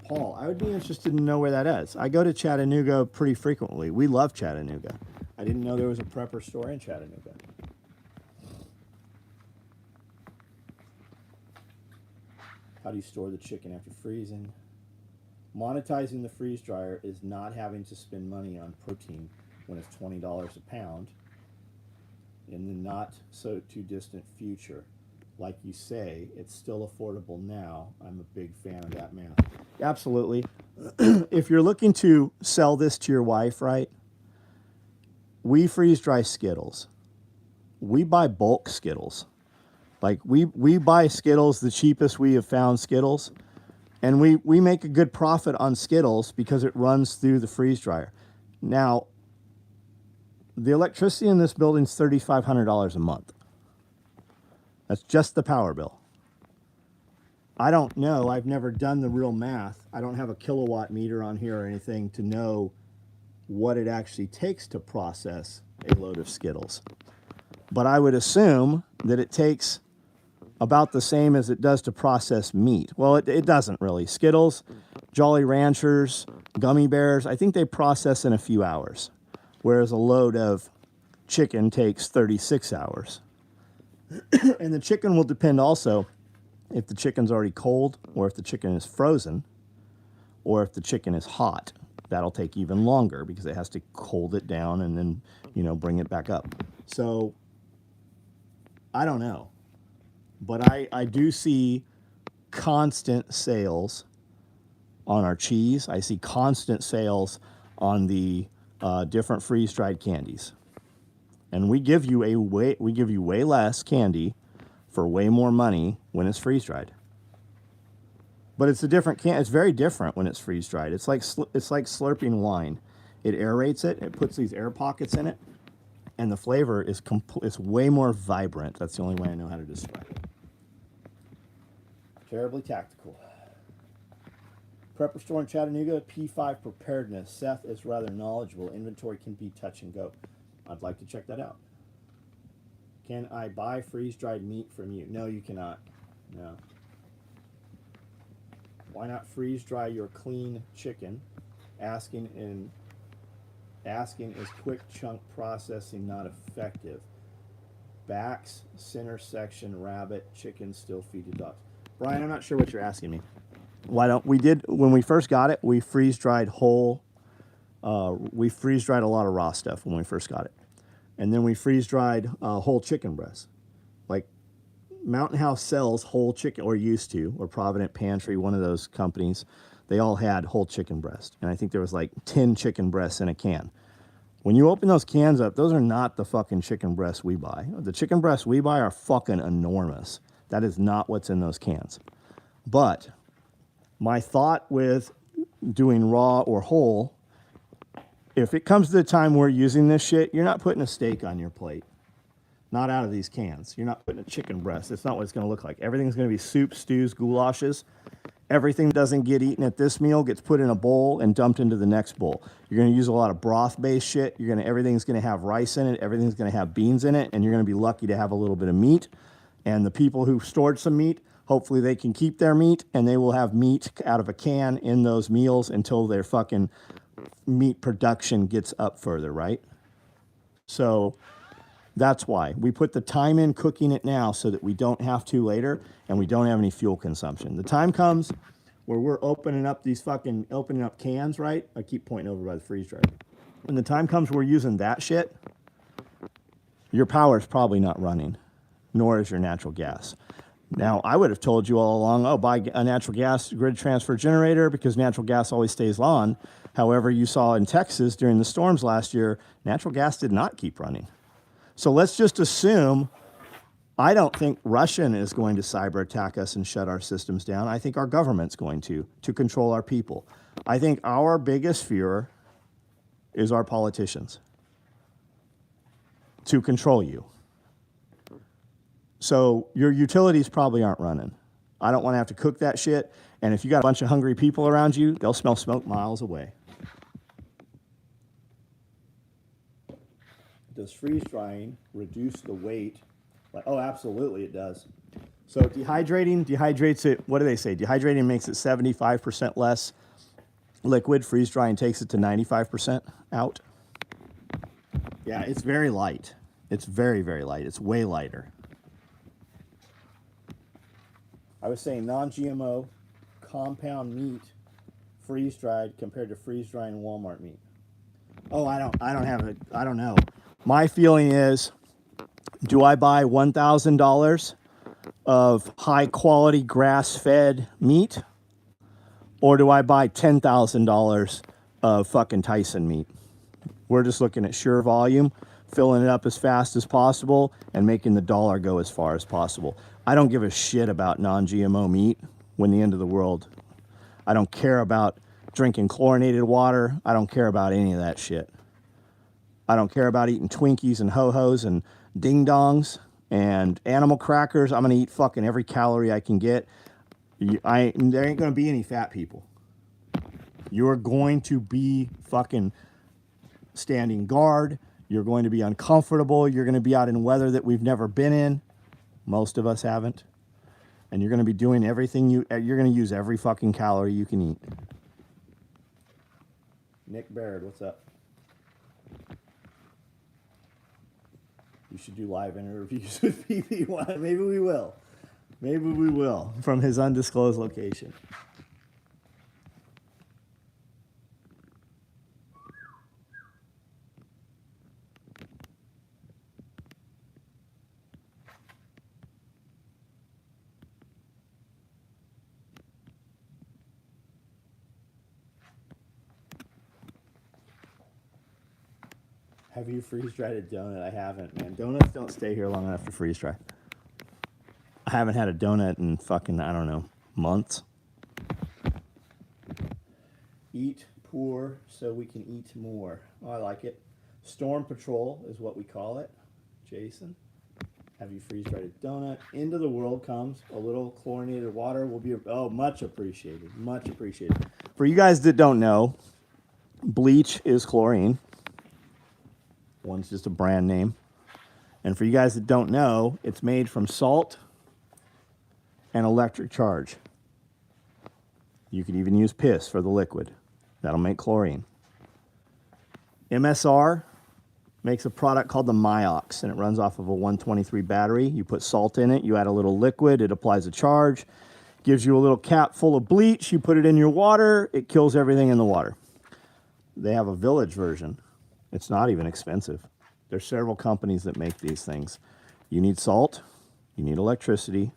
A: Paul, I would be interested to know where that is. I go to Chattanooga pretty frequently. We love Chattanooga. I didn't know there was a prepper store in Chattanooga. How do you store the chicken after freezing? Monetizing the freeze dryer is not having to spend money on protein when it's $20 a pound in the not so too distant future. Like you say, it's still affordable now. I'm a big fan of that math. Absolutely. If you're looking to sell this to your wife, right? We freeze dry Skittles. We buy bulk Skittles. Like we buy Skittles, the cheapest we have found Skittles. And we make a good profit on Skittles because it runs through the freeze dryer. Now, the electricity in this building is $3,500 a month. That's just the power bill. I don't know. I've never done the real math. I don't have a kilowatt meter on here or anything to know what it actually takes to process a load of Skittles. But I would assume that it takes about the same as it does to process meat. Well, it doesn't really. Skittles, Jolly Ranchers, gummy bears, I think they process in a few hours, whereas a load of chicken takes 36 hours. And the chicken will depend also if the chicken's already cold or if the chicken is frozen or if the chicken is hot. That'll take even longer because it has to cold it down and then, bring it back up. So I don't know. But I do see constant sales on our cheese. I see constant sales on the different freeze-dried candies. And we give you way less candy for way more money when it's freeze-dried. But it's a different it's very different when it's freeze-dried. It's like slurping wine. It aerates it, it puts these air pockets in it, and the flavor is it's way more vibrant. That's the only way I know how to describe it. Terribly tactical. Prepper store in Chattanooga, P5 preparedness. Seth is rather knowledgeable. Inventory can be touch and go. I'd like to check that out. Can I buy freeze-dried meat from you? No, you cannot. No. Why not freeze-dry your clean chicken? Asking is quick chunk processing not effective. Backs, center section, rabbit, chicken still feed to dogs. Brian, I'm not sure what you're asking me. When we first got it, we freeze-dried whole. We freeze-dried a lot of raw stuff when we first got it. And then we freeze-dried whole chicken breasts. Like Mountain House sells whole chicken, or used to, or Provident Pantry, one of those companies. They all had whole chicken breast. And I think there was like 10 chicken breasts in a can. When you open those cans up, those are not the fucking chicken breasts we buy. The chicken breasts we buy are fucking enormous. That is not what's in those cans. But my thought with doing raw or whole, if it comes to the time we're using this shit, you're not putting a steak on your plate. Not out of these cans. You're not putting a chicken breast. It's not what it's going to look like. Everything's going to be soup, stews, goulashes. Everything that doesn't get eaten at this meal gets put in a bowl and dumped into the next bowl. You're going to use a lot of broth-based shit. Everything's going to have rice in it. Everything's going to have beans in it, and you're going to be lucky to have a little bit of meat. And the people who stored some meat, hopefully they can keep their meat, and they will have meat out of a can in those meals until their fucking meat production gets up further, right? So that's why we put the time in cooking it now so that we don't have to later and we don't have any fuel consumption. The time comes where we're opening up cans, right? I keep pointing over by the freeze dryer. When the time comes we're using that shit, your power is probably not running, nor is your natural gas. Now, I would have told you all along, oh, buy a natural gas grid transfer generator because natural gas always stays on. However, you saw in Texas during the storms last year, natural gas did not keep running. So let's just assume, I don't think Russia is going to cyber attack us and shut our systems down. I think our government's going to control our people. I think our biggest fear is our politicians to control you. So your utilities probably aren't running. I don't want to have to cook that shit. And if you got a bunch of hungry people around you, they'll smell smoke miles away. Does freeze drying reduce the weight? Oh, absolutely it does. So dehydrates it, what do they say? Dehydrating makes it 75% less liquid. Freeze drying takes it to 95% out. Yeah, it's very light. It's very, very light. It's way lighter. I was saying non-GMO compound meat freeze dried compared to freeze drying Walmart meat. Oh, I don't know. My feeling is, do I buy $1,000 of high quality grass fed meat, or do I buy $10,000 of fucking Tyson meat? We're just looking at sheer volume, filling it up as fast as possible and making the dollar go as far as possible. I don't give a shit about non-GMO meat when the end of the world. I don't care about drinking chlorinated water. I don't care about any of that shit. I don't care about eating Twinkies and Ho-Hos and ding-dongs and animal crackers. I'm going to eat fucking every calorie I can get. There ain't going to be any fat people. You're going to be fucking standing guard. You're going to be uncomfortable. You're going to be out in weather that we've never been in. Most of us haven't. And you're going to be doing everything you're going to use every fucking calorie you can eat. Nick Baird, what's up? You should do live interviews with PP1. Maybe we will. Maybe we will, from his undisclosed location. Have you freeze-dried a donut? I haven't, man. Donuts don't stay here long enough to freeze-dry. I haven't had a donut in fucking, I don't know, months. Eat poor so we can eat more. Oh, I like it. Storm Patrol is what we call it. Jason, have you freeze-dried a donut? Into the world comes a little chlorinated water. Will be, much appreciated. Much appreciated. For you guys that don't know, bleach is chlorine. One's just a brand name. And for you guys that don't know, it's made from salt and electric charge. You could even use piss for the liquid. That'll make chlorine. MSR makes a product called the Myox, and it runs off of a 123 battery. You put salt in it, you add a little liquid, it applies a charge, gives you a little cap full of bleach, you put it in your water, it kills everything in the water. They have a village version. It's not even expensive. There's several companies that make these things. You need salt, you need electricity,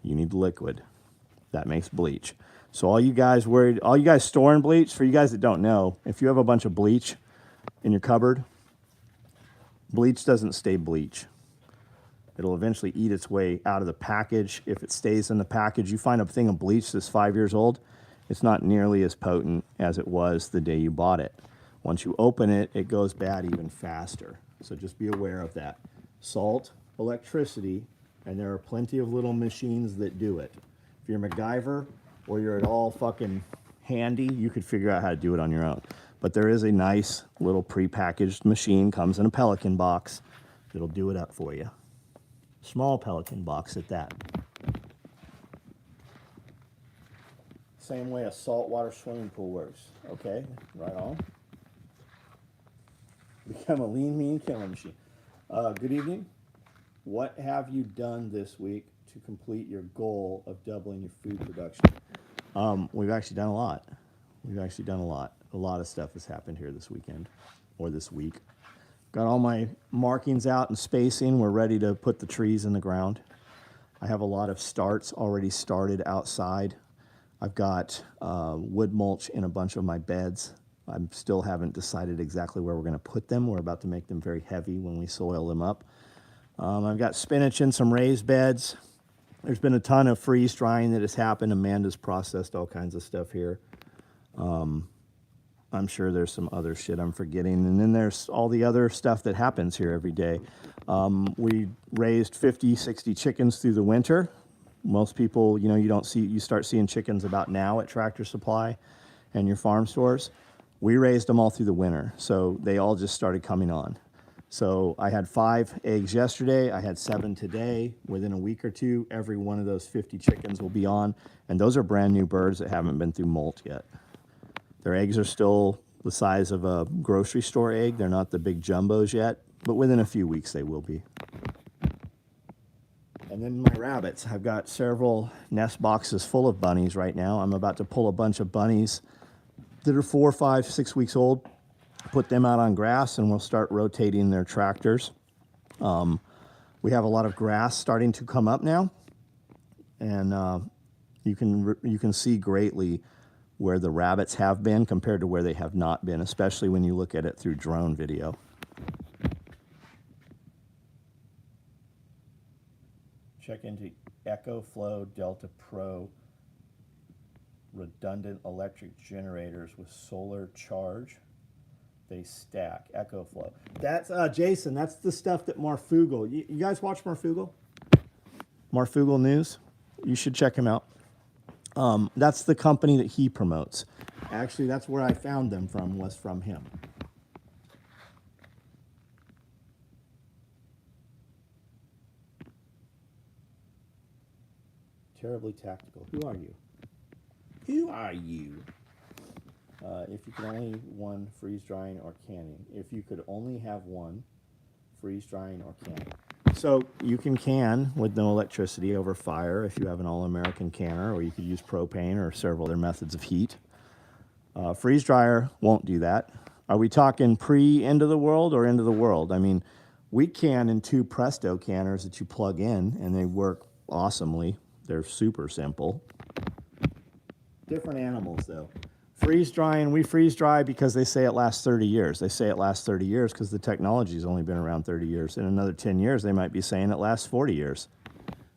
A: you need liquid. That makes bleach. So all you guys storing bleach, for you guys that don't know, if you have a bunch of bleach in your cupboard, bleach doesn't stay bleach. It'll eventually eat its way out of the package. If it stays in the package, you find a thing of bleach that's 5 years old, it's not nearly as potent as it was the day you bought it. Once you open it, it goes bad even faster. So just be aware of that. Salt, electricity, and there are plenty of little machines that do it. If you're MacGyver, or you're at all fucking handy, you could figure out how to do it on your own. But there is a nice little prepackaged machine, comes in a Pelican box, that'll do it up for you. Small Pelican box at that. Same way a saltwater swimming pool works. Okay, right on. Become a lean, mean killing machine. Good evening. What have you done this week to complete your goal of doubling your food production? We've actually done a lot. A lot of stuff has happened here this weekend, or this week. Got all my markings out and spacing. We're ready to put the trees in the ground. I have a lot of starts already started outside. I've got wood mulch in a bunch of my beds. I still haven't decided exactly where we're going to put them. We're about to make them very heavy when we soil them up. I've got spinach in some raised beds. There's been a ton of freeze drying that has happened. Amanda's processed all kinds of stuff here. I'm sure there's some other shit I'm forgetting. And then there's all the other stuff that happens here every day. We raised 50, 60 chickens through the winter. Most people, you start seeing chickens about now at Tractor Supply and your farm stores. We raised them all through the winter, so they all just started coming on. So I had 5 eggs yesterday. I had 7 today. Within a week or two, every one of those 50 chickens will be on. And those are brand new birds that haven't been through molt yet. Their eggs are still the size of a grocery store egg. They're not the big jumbos yet, but within a few weeks they will be. And then my rabbits. I've got several nest boxes full of bunnies right now. I'm about to pull a bunch of bunnies that are 4, 5, 6 weeks old, put them out on grass, and we'll start rotating their tractors. We have a lot of grass starting to come up now, and you can see greatly where the rabbits have been compared to where they have not been, especially when you look at it through drone video. Check into EcoFlow Delta Pro redundant electric generators with solar charge. They stack. EcoFlow. That's Jason. That's the stuff that Marfugal. You guys watch Marfugal? Marfugal News. You should check him out. That's the company that he promotes. Actually, that's where I found them from. Was from him. Terribly tactical. Who are you? Who are you? If you could only one freeze drying or canning. If you could only have one freeze drying or canning. So you can can with no electricity over fire if you have an all-American canner, or you could use propane or several other methods of heat. Freeze dryer won't do that. Are we talking pre-end of the world or end of the world? I mean, we can in 2 Presto canners that you plug in, and they work awesomely. They're super simple. Different animals, though. Freeze drying, we freeze dry because they say it lasts 30 years. They say it lasts 30 years because the technology's only been around 30 years. In another 10 years, they might be saying it lasts 40 years.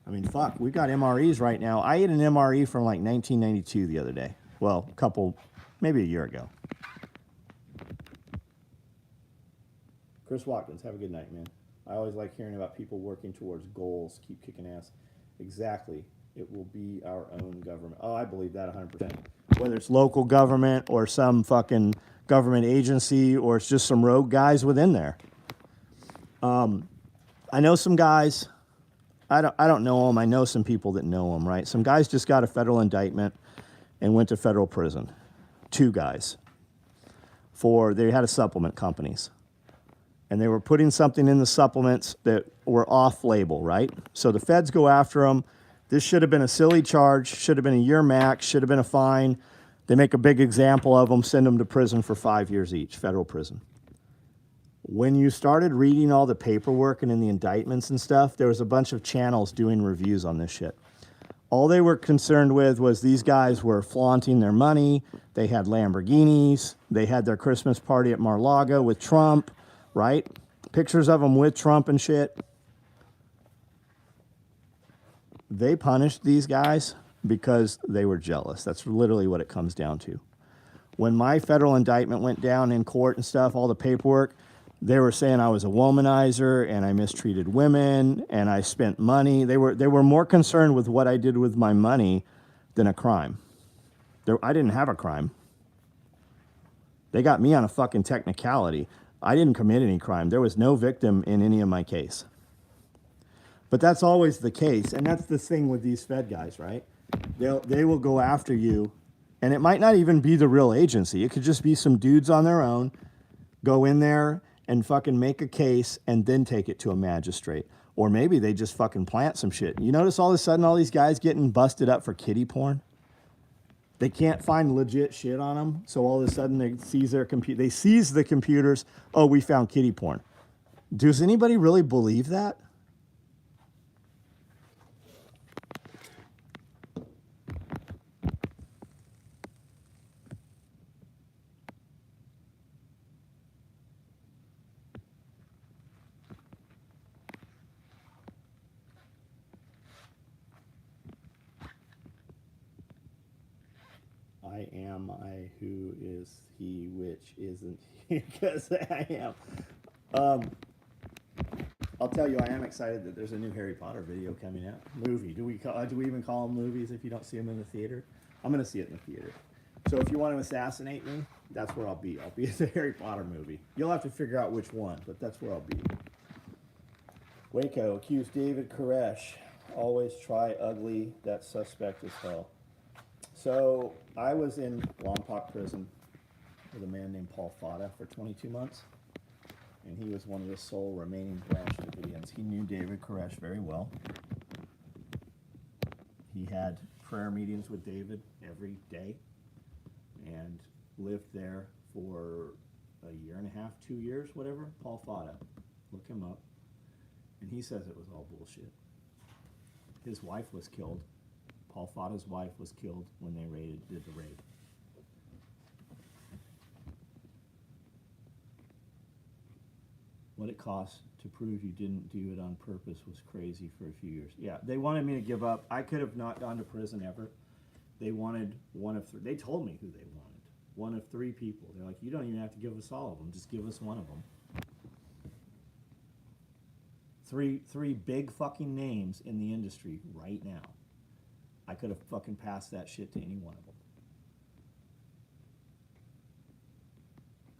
A: I mean, fuck, we've got MREs right now. I ate an MRE from like 1992 the other day. Well, maybe a year ago. Chris Watkins, have a good night, man. I always like hearing about people working towards goals. Keep kicking ass. Exactly. It will be our own government. Oh, I believe that 100%. Whether it's local government or some fucking government agency, or it's just some rogue guys within there. I know some guys. I don't know them. I know some people that know them, right? Some guys just got a federal indictment and went to federal prison. 2 guys. They had a supplement companies. And they were putting something in the supplements that were off-label, right? So the feds go after them. This should have been a silly charge, should have been a year max, should have been a fine. They make a big example of them, send them to prison for 5 years each, federal prison. When you started reading all the paperwork and in the indictments and stuff, there was a bunch of channels doing reviews on this shit. All they were concerned with was these guys were flaunting their money. They had Lamborghinis. They had their Christmas party at Mar-a-Lago with Trump, right? Pictures of them with Trump and shit. They punished these guys because they were jealous. That's literally what it comes down to. When my federal indictment went down in court and stuff, all the paperwork, they were saying I was a womanizer and I mistreated women and I spent money. They were more concerned with what I did with my money than a crime. I didn't have a crime. They got me on a fucking technicality. I didn't commit any crime. There was no victim in any of my case. But that's always the case, and that's the thing with these Fed guys, right? They will go after you, and it might not even be the real agency. It could just be some dudes on their own, go in there and fucking make a case and then take it to a magistrate. Or maybe they just fucking plant some shit. You notice all of a sudden all these guys getting busted up for kiddie porn? They can't find legit shit on them, so all of a sudden they seize the computers. Oh, we found kiddie porn. Does anybody really believe that? I am I who is he which isn't he, because I am. I'll tell you, I am excited that there's a new Harry Potter video coming out. Movie. Do we even call them movies if you don't see them in the theater? I'm going to see it in the theater. So if you want to assassinate me, that's where I'll be. I'll be at the Harry Potter movie. You'll have to figure out which one, but that's where I'll be. Waco accused David Koresh. Always try ugly. That suspect is hell. So I was in Lompoc prison with a man named Paul Fata for 22 months. And he was one of the sole remaining Branch Davidians. He knew David Koresh very well. He had prayer meetings with David every day and lived there for a year and a half, 2 years, whatever. Paul Fata. Look him up. And he says it was all bullshit. His wife was killed. Paul Fata's wife was killed when they did the raid. What it cost to prove you didn't do it on purpose was crazy for a few years. Yeah, they wanted me to give up. I could have not gone to prison ever. They wanted one of three. They told me who they wanted. One of three people. They're like, you don't even have to give us all of them. Just give us one of them. Three big fucking names in the industry right now. I could have fucking passed that shit to any one of them.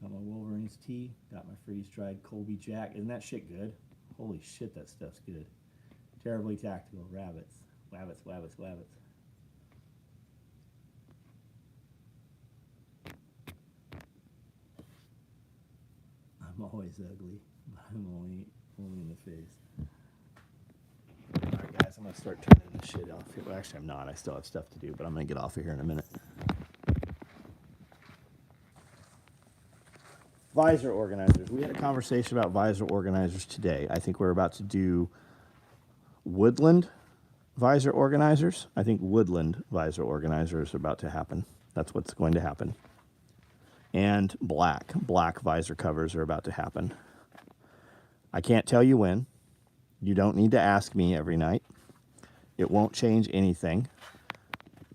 A: Got my Wolverine's tea. Got my freeze-dried Colby Jack. Isn't that shit good? Holy shit, that stuff's good. Terribly tactical. Rabbits. Wabbits, wabbits, wabbits. I'm always ugly, but I'm only in the face. Alright guys, I'm going to start turning this shit off here. Well, actually I'm not. I still have stuff to do, but I'm going to get off of here in a minute. Visor organizers. We had a conversation about visor organizers today. I think we're about to do woodland visor organizers. I think woodland visor organizers are about to happen. That's what's going to happen. And black visor covers are about to happen. I can't tell you when. You don't need to ask me every night. It won't change anything.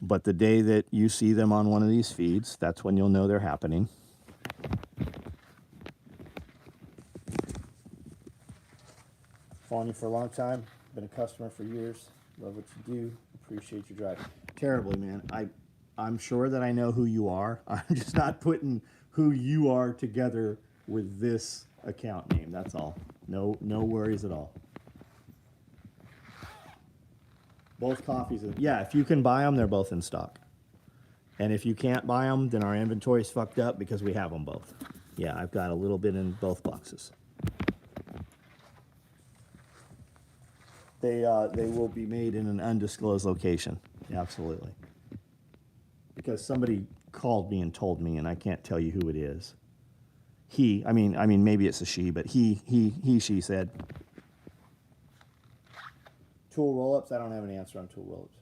A: But the day that you see them on one of these feeds, that's when you'll know they're happening. Following you for a long time. Been a customer for years. Love what you do. Appreciate your drive. Terribly, man. I'm sure that I know who you are. I'm just not putting who you are together with this account name. That's all. No worries at all. Both coffees. Yeah, if you can buy them, they're both in stock. And if you can't buy them, then our inventory's fucked up because we have them both. Yeah, I've got a little bit in both boxes. They will be made in an undisclosed location. Yeah, absolutely. Because somebody called me and told me, and I can't tell you who it is. I mean, maybe it's a she, but she said. Tool roll-ups? I don't have an answer on tool roll-ups.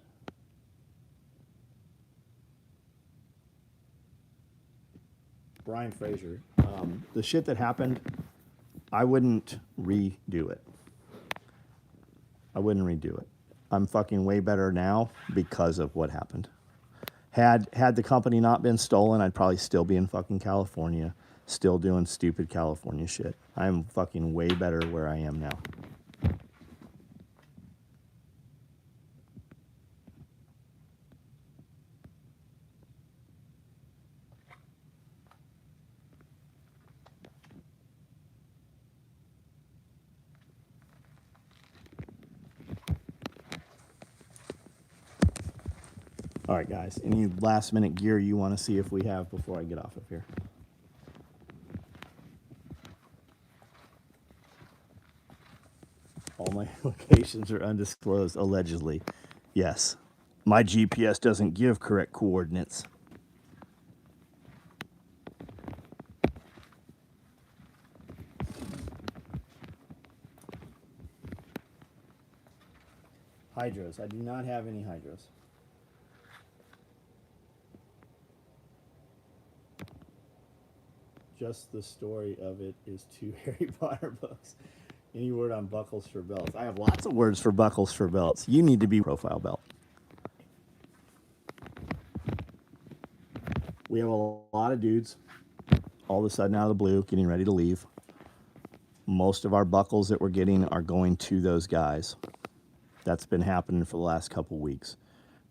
A: Brian Fraser. The shit that happened, I wouldn't redo it. I wouldn't redo it. I'm fucking way better now because of what happened. Had the company not been stolen, I'd probably still be in fucking California, still doing stupid California shit. I'm fucking way better where I am now. All right, guys. Any last minute gear you want to see if we have before I get off of here? All my locations are undisclosed, allegedly. Yes. My GPS doesn't give correct coordinates. Hydros. I do not have any hydros. Just the story of it is 2 Harry Potter books. Any word on buckles for belts? I have lots of words for buckles for belts. You need to be profile belt. We have a lot of dudes all of a sudden out of the blue getting ready to leave. Most of our buckles that we're getting are going to those guys. That's been happening for the last couple weeks.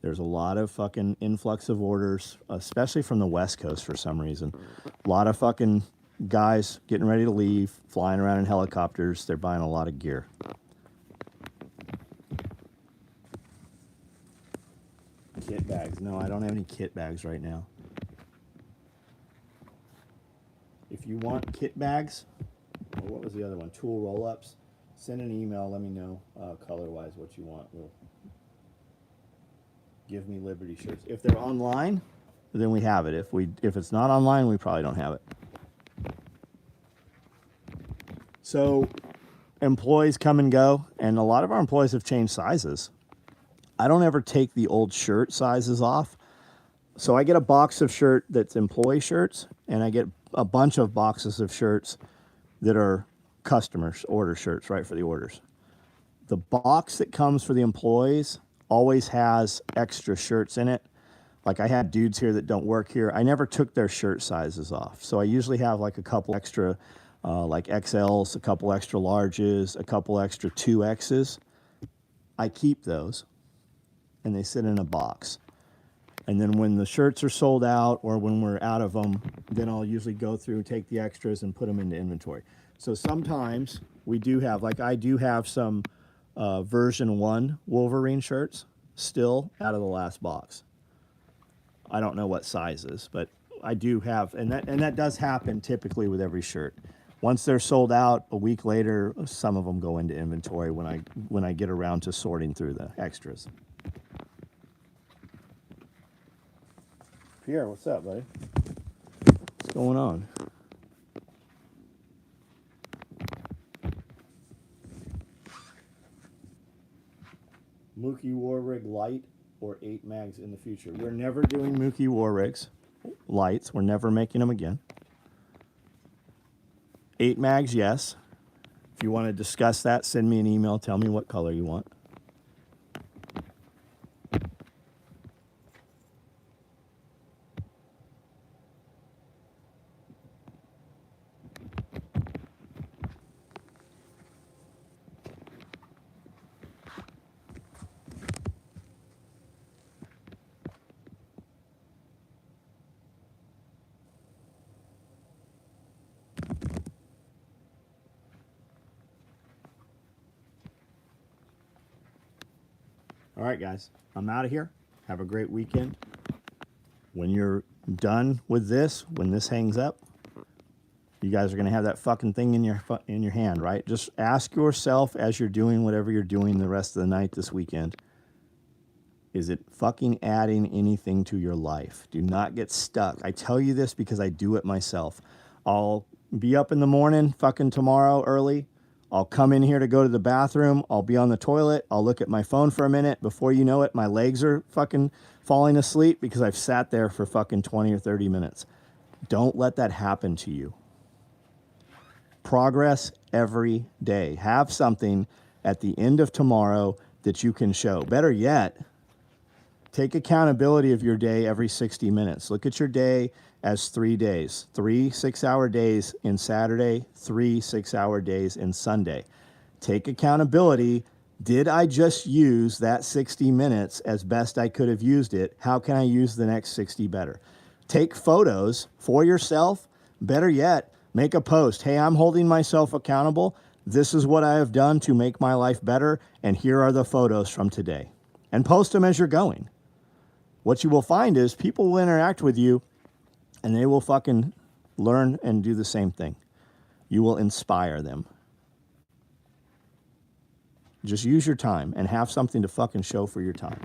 A: There's a lot of fucking influx of orders, especially from the West Coast for some reason. A lot of fucking guys getting ready to leave, flying around in helicopters. They're buying a lot of gear. Kit bags. No, I don't have any kit bags right now. If you want kit bags, or what was the other one? Tool roll-ups. Send an email. Let me know color-wise what you want. We'll give me Liberty shirts. If they're online, then we have it. If it's not online, we probably don't have it. So employees come and go, and a lot of our employees have changed sizes. I don't ever take the old shirt sizes off. So I get a box of shirt that's employee shirts, and I get a bunch of boxes of shirts that are customers' order shirts, right, for the orders. The box that comes for the employees always has extra shirts in it. Like I had dudes here that don't work here. I never took their shirt sizes off. So I usually have like a couple extra like XLs, a couple extra larges, a couple extra 2Xs. I keep those and they sit in a box. And then when the shirts are sold out or when we're out of them, then I'll usually go through, take the extras and put them into inventory. So sometimes we do have, like I do have some version 1 Wolverine shirts still out of the last box. I don't know what sizes, but I do have, and that does happen typically with every shirt. Once they're sold out, a week later, some of them go into inventory when I get around to sorting through the extras. Pierre, what's up, buddy? What's going on? Mookie War Rig Light or 8 mags in the future. We're never doing Mookie War Rigs lights. We're never making them again. 8 mags, yes. If you want to discuss that, send me an email. Tell me what color you want. All right, guys, I'm out of here. Have a great weekend. When you're done with this, when this hangs up, you guys are going to have that fucking thing in your hand, right? Just ask yourself as you're doing whatever you're doing the rest of the night this weekend, is it fucking adding anything to your life? Do not get stuck. I tell you this because I do it myself. I'll be up in the morning fucking tomorrow early. I'll come in here to go to the bathroom. I'll be on the toilet. I'll look at my phone for a minute. Before you know it, my legs are fucking falling asleep because I've sat there for fucking 20 or 30 minutes. Don't let that happen to you. Progress every day. Have something at the end of tomorrow that you can show. Better yet, take accountability of your day every 60 minutes. Look at your day as 3 days. 3 6-hour days in Saturday, 3 6-hour days in Sunday. Take accountability. Did I just use that 60 minutes as best I could have used it? How can I use the next 60 better? Take photos for yourself. Better yet, make a post. Hey, I'm holding myself accountable. This is what I have done to make my life better, and here are the photos from today. And post them as you're going. what you will find is people will interact with you and they will fucking learn and do the same thing. You will inspire them. Just use your time and have something to fucking show for your time.